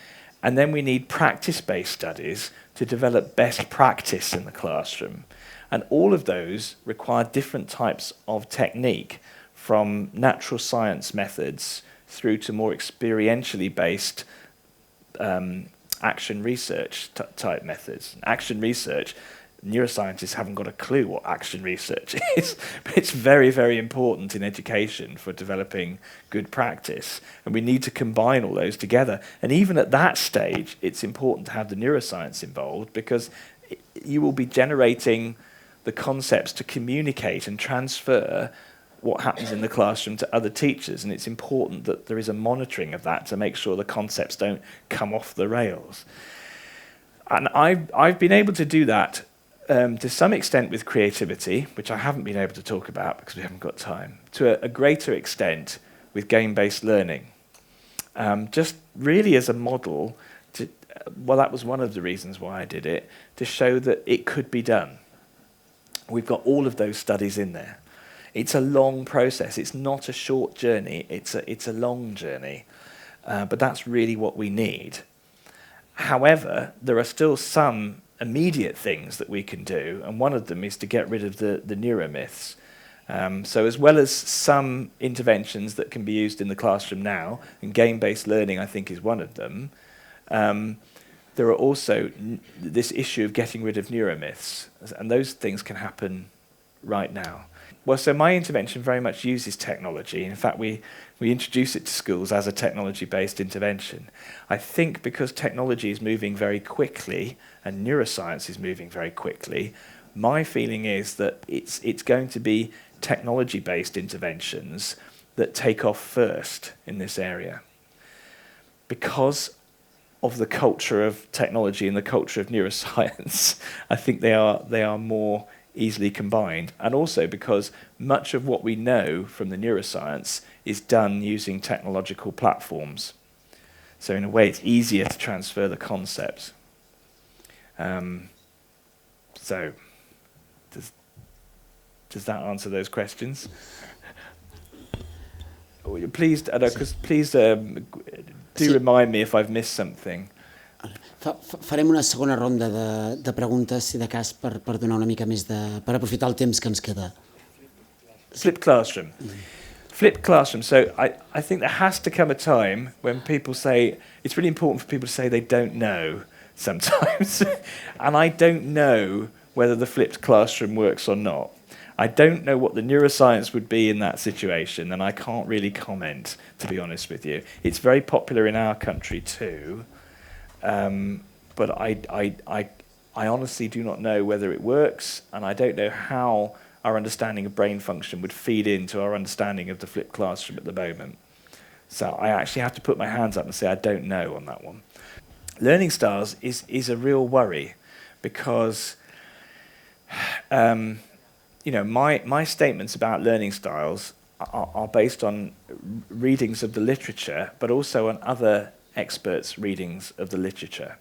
and then we need practice-based studies to develop best practice in the classroom. And all of those require different types of technique, from natural science methods through to more experientially based action research type methods. Action research, neuroscientists haven't got a clue what action research is, but it's very, very important in education for developing good practice. And we need to combine all those together. And even at that stage, it's important to have the neuroscience involved, because you will be generating the concepts to communicate and transfer what happens in the classroom to other teachers, and it's important that there is a monitoring of that to make sure the concepts don't come off the rails. And I've been able to do that to some extent with creativity, which I haven't been able to talk about because we haven't got time, to a greater extent with game-based learning. Just really as a model, that was one of the reasons why I did it, to show that it could be done. We've got all of those studies in there. It's a long process. It's not a short journey. It's a long journey. But that's really what we need. However, there are still some immediate things that we can do, and one of them is to get rid of the neuromyths. So as well as some interventions that can be used in the classroom now, and game-based learning I think is one of them, there are also this issue of getting rid of neuromyths, and those things can happen right now. Well, so my intervention very much uses technology. In fact, we introduce it to schools as a technology-based intervention. I think because technology is moving very quickly and neuroscience is moving very quickly, my feeling is that it's going to be technology-based interventions that take off first in this area. Because of the culture of technology and the culture of neuroscience, I think they are more easily combined, and also because much of what we know from the neuroscience is done using technological platforms. So in a way, it's easier to transfer the concepts. So does that answer those questions? Please, do remind me if I've missed something. Farem una segona ronda de preguntes, si de cas, per donar una mica més per aprofitar el temps que ens queda. Flipped classroom. Flipped classroom. So I think there has to come a time when people say, it's really important for people to say they don't know sometimes. And I don't know whether the flipped classroom works or not. I don't know what the neuroscience would be in that situation, and I can't really comment, to be honest with you. It's very popular in our country too. But I honestly do not know whether it works, and I don't know how our understanding of brain function would feed into our understanding of the flipped classroom at the moment. So I actually have to put my hands up and say I don't know on that one. learning styles is a real worry because my statements about learning styles are based on readings of the literature, but also on other experts' readings of the literature.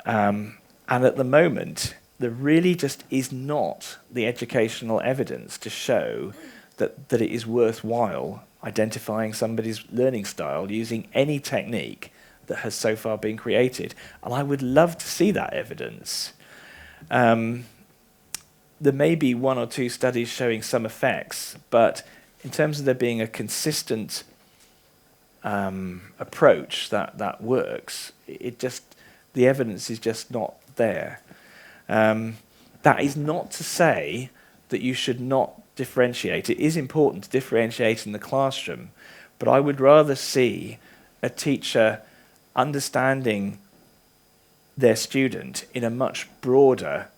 And at the moment, there really just is not the educational evidence to show that it is worthwhile identifying somebody's learning style using any technique that has so far been created. And I would love to see that evidence. There may be one or two studies showing some effects, but in terms of there being a consistent approach that works, the evidence is just not there. That is not to say that you should not differentiate. It is important to differentiate in the classroom, but I would rather see a teacher understanding their student in a much broader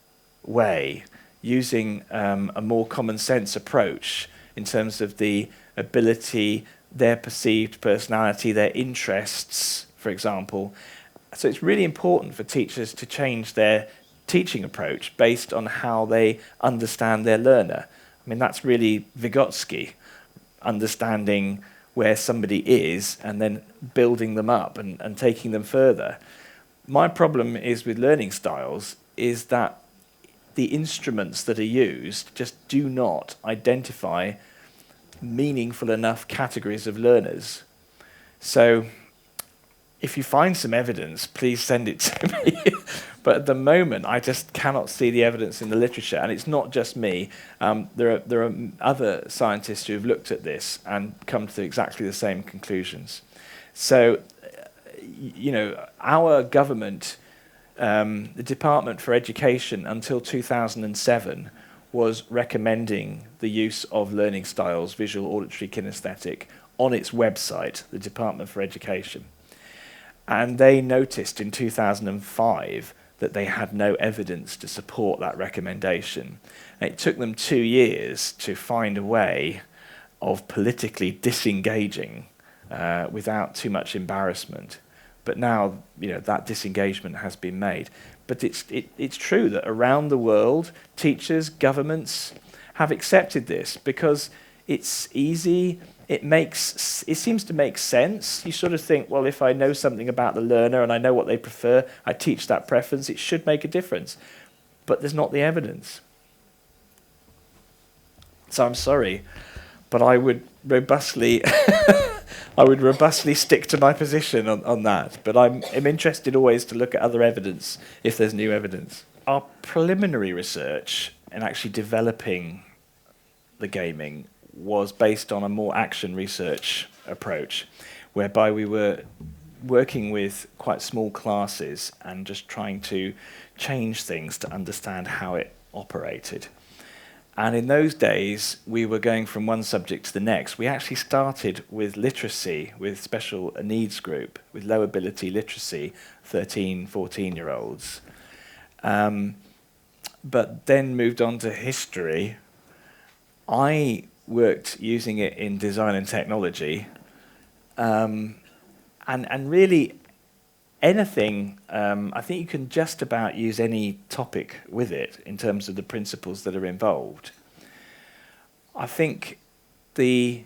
way, using a more common sense approach in terms of the ability, their perceived personality, their interests, for example. So it's really important for teachers to change their teaching approach based on how they understand their learner. I mean, that's really Vygotsky, understanding where somebody is and then building them up and taking them further. My problem is with learning styles is that the instruments that are used just do not identify meaningful enough categories of learners. So if you find some evidence, please send it to me. But at the moment, I just cannot see the evidence in the literature. And it's not just me. There are other scientists who have looked at this and come to exactly the same conclusions. So, our government, the Department for Education, until 2007, was recommending the use of learning styles, visual, auditory, kinesthetic, on its website, the Department for Education. And they noticed in 2005 that they had no evidence to support that recommendation. And it took them 2 years to find a way of politically disengaging without too much embarrassment. But now, that disengagement has been made. But it's true that around the world, teachers, governments have accepted this because it's easy. It seems to make sense. You sort of think, well, if I know something about the learner and I know what they prefer, I teach that preference, it should make a difference. But there's not the evidence. So I'm sorry, but I would robustly stick to my position on that. But I'm interested always to look at other evidence if there's new evidence. Our preliminary research in actually developing the gaming was based on a more action research approach, whereby we were working with quite small classes and just trying to change things to understand how it operated. And in those days, we were going from one subject to the next. We actually started with literacy, with special needs group, with low ability literacy, 13, 14-year-olds. But then moved on to history. I worked using it in design and technology, and really anything. I think you can just about use any topic with it in terms of the principles that are involved. I think a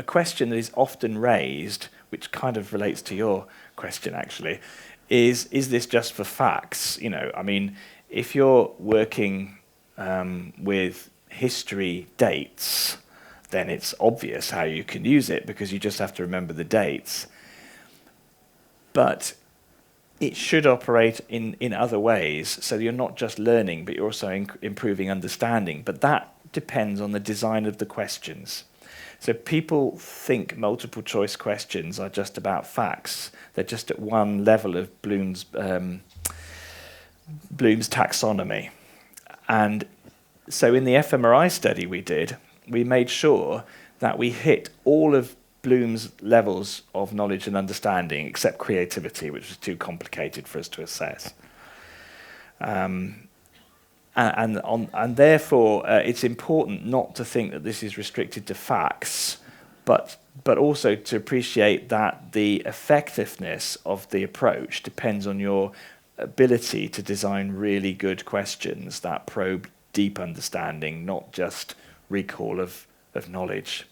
question that is often raised, which kind of relates to your question actually, is this just for facts? If you're working with history dates, then it's obvious how you can use it because you just have to remember the dates. But it should operate in other ways, so you're not just learning, but you're also improving understanding. But that depends on the design of the questions. So people think multiple choice questions are just about facts. They're just at one level of Bloom's taxonomy. And so in the fMRI study we did, we made sure that we hit all of Bloom's levels of knowledge and understanding, except creativity, which was too complicated for us to assess. And therefore, it's important not to think that this is restricted to facts, but also to appreciate that the effectiveness of the approach depends on your ability to design really good questions that probe deep understanding, not just recall of knowledge.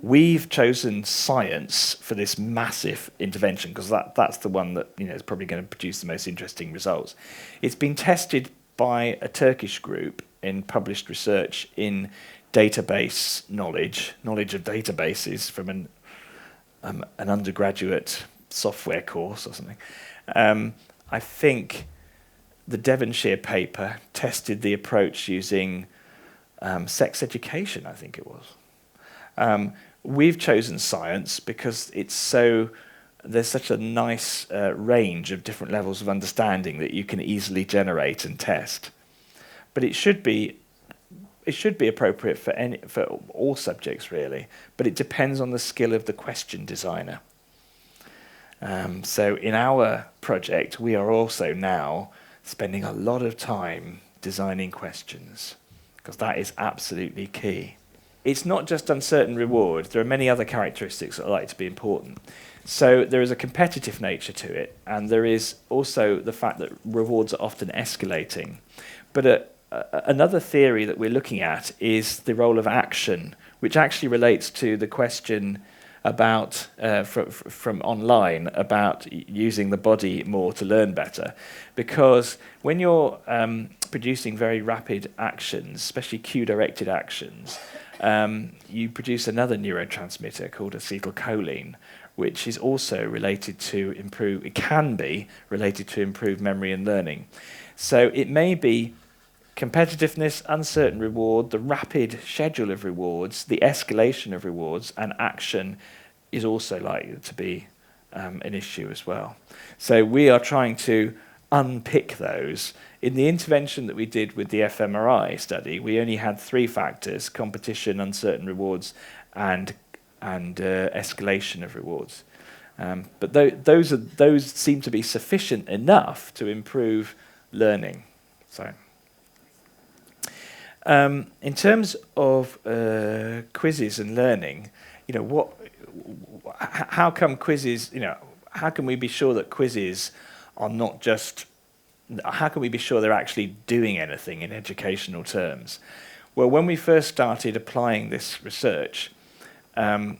We've chosen science for this massive intervention because that's the one that is probably going to produce the most interesting results. It's been tested by a Turkish group in published research in database knowledge of databases from an undergraduate software course or something. I think the Devonshire paper tested the approach using sex education, I think it was. We've chosen science because there's such a nice range of different levels of understanding that you can easily generate and test. But it should be appropriate for all subjects really, but it depends on the skill of the question designer. So in our project, we are also now spending a lot of time designing questions, because that is absolutely key. It's not just uncertain reward. There are many other characteristics that are likely to be important. So there is a competitive nature to it, and there is also the fact that rewards are often escalating. But another theory that we're looking at is the role of action, which actually relates to the question about from online about using the body more to learn better. Because when you're producing very rapid actions, especially cue-directed actions, you produce another neurotransmitter called acetylcholine, which is also related to it can be related to improved memory and learning. So it may be competitiveness, uncertain reward, the rapid schedule of rewards, the escalation of rewards, and action is also likely to be an issue as well. So we are trying to unpick those. In the intervention that we did with the fMRI study, we only had 3 factors: competition, uncertain rewards, and escalation of rewards. But those seem to be sufficient enough to improve learning. So, in terms of quizzes and learning, how come quizzes? How can we be sure that quizzes are not just? How can we be sure they're actually doing anything in educational terms? Well, when we first started applying this research,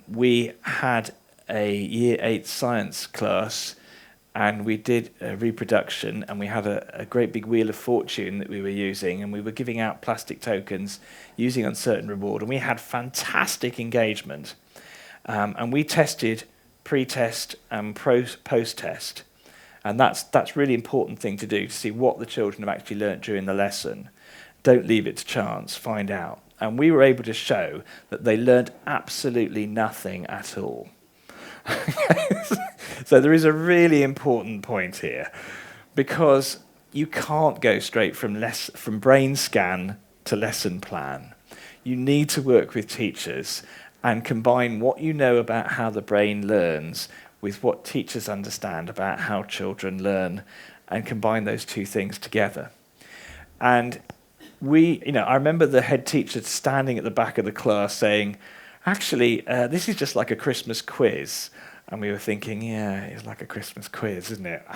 we had a Year 8 science class, and we did a reproduction, and we had a great big wheel of fortune that we were using, and we were giving out plastic tokens using uncertain reward, and we had fantastic engagement. And we tested pre-test and post-test. And that's really important thing to do, to see what the children have actually learnt during the lesson. Don't leave it to chance, find out. And we were able to show that they learnt absolutely nothing at all. So there is a really important point here, because you can't go straight from brain scan to lesson plan. You need to work with teachers and combine what you know about how the brain learns with what teachers understand about how children learn, and combine those two things together. And I remember the head teacher standing at the back of the class saying, actually, this is just like a Christmas quiz. And we were thinking, yeah, it's like a Christmas quiz, isn't it?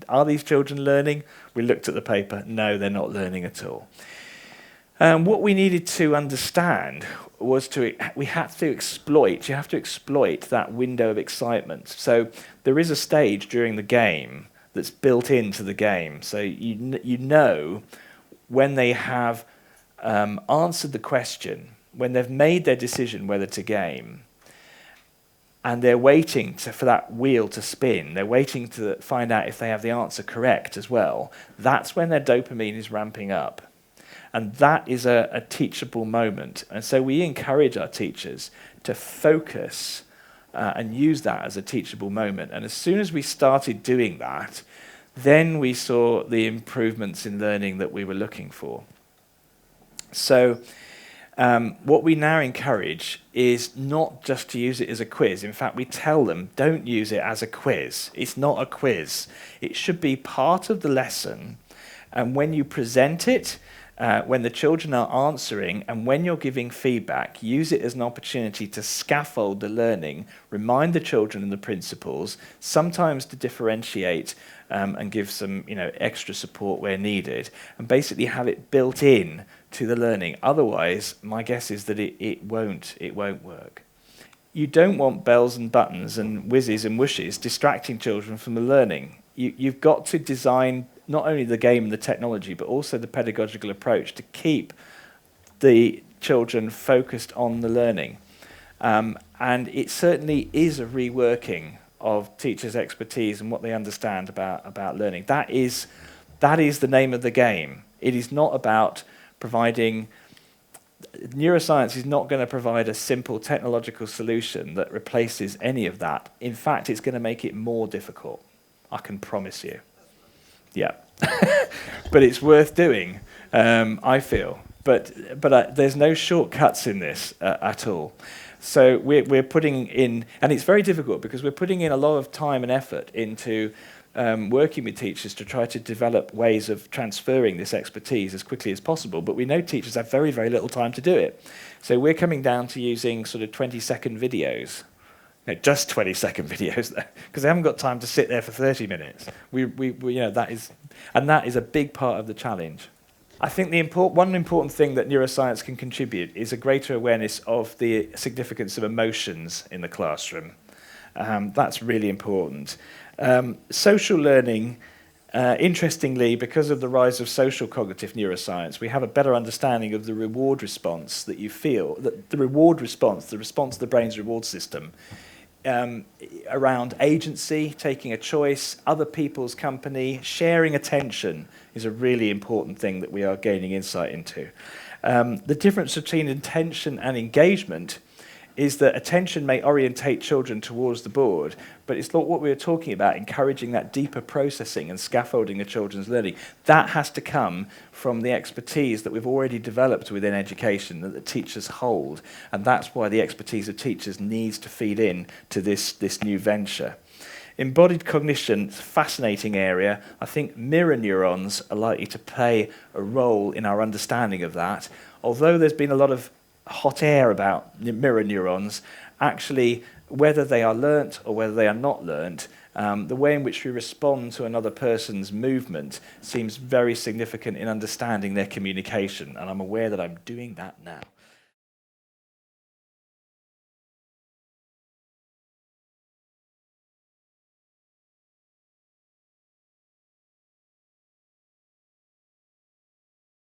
Are these children learning? We looked at the paper. No, they're not learning at all. What we needed to understand was you have to exploit that window of excitement. So there is a stage during the game that's built into the game. So you know when they have answered the question, when they've made their decision whether to game, and they're waiting for that wheel to spin, they're waiting to find out if they have the answer correct as well, that's when their dopamine is ramping up. And that is a teachable moment. And so we encourage our teachers to focus and use that as a teachable moment. And as soon as we started doing that, then we saw the improvements in learning that we were looking for. So what we now encourage is not just to use it as a quiz. In fact, we tell them, don't use it as a quiz. It's not a quiz. It should be part of the lesson. And when you present it, when the children are answering and when you're giving feedback, use it as an opportunity to scaffold the learning, remind the children and the principals, sometimes to differentiate and give some extra support where needed, and basically have it built in to the learning. Otherwise, my guess is that it won't work. You don't want bells and buttons and whizzes and whooshes distracting children from the learning. You've got to design not only the game and the technology, but also the pedagogical approach to keep the children focused on the learning. And it certainly is a reworking of teachers' expertise and what they understand about learning. That is the name of the game. It is not about providing... Neuroscience is not going to provide a simple technological solution that replaces any of that. In fact, it's going to make it more difficult. I can promise you. Yeah. But it's worth doing, I feel. But there's no shortcuts in this at all. So we're putting in, and it's very difficult because we're putting in a lot of time and effort into working with teachers to try to develop ways of transferring this expertise as quickly as possible. But we know teachers have very, very little time to do it. So we're coming down to using sort of 20-second videos. No, just 20-second videos, because they haven't got time to sit there for 30 minutes. That is a big part of the challenge. I think one important thing that neuroscience can contribute is a greater awareness of the significance of emotions in the classroom. That's really important. Social learning, interestingly, because of the rise of social cognitive neuroscience, we have a better understanding of the reward response that you feel, the response to the brain's reward system, around agency, taking a choice, other people's company, sharing attention is a really important thing that we are gaining insight into. The difference between intention and engagement is that attention may orientate children towards the board, but it's not what we were talking about, encouraging that deeper processing and scaffolding of children's learning. That has to come from the expertise that we've already developed within education that the teachers hold, and that's why the expertise of teachers needs to feed in to this new venture. Embodied cognition, fascinating area. I think mirror neurons are likely to play a role in our understanding of that. Although there's been a lot of hot air about mirror neurons, actually, whether they are learnt or whether they are not learnt, the way in which we respond to another person's movement seems very significant in understanding their communication, and I'm aware that I'm doing that now.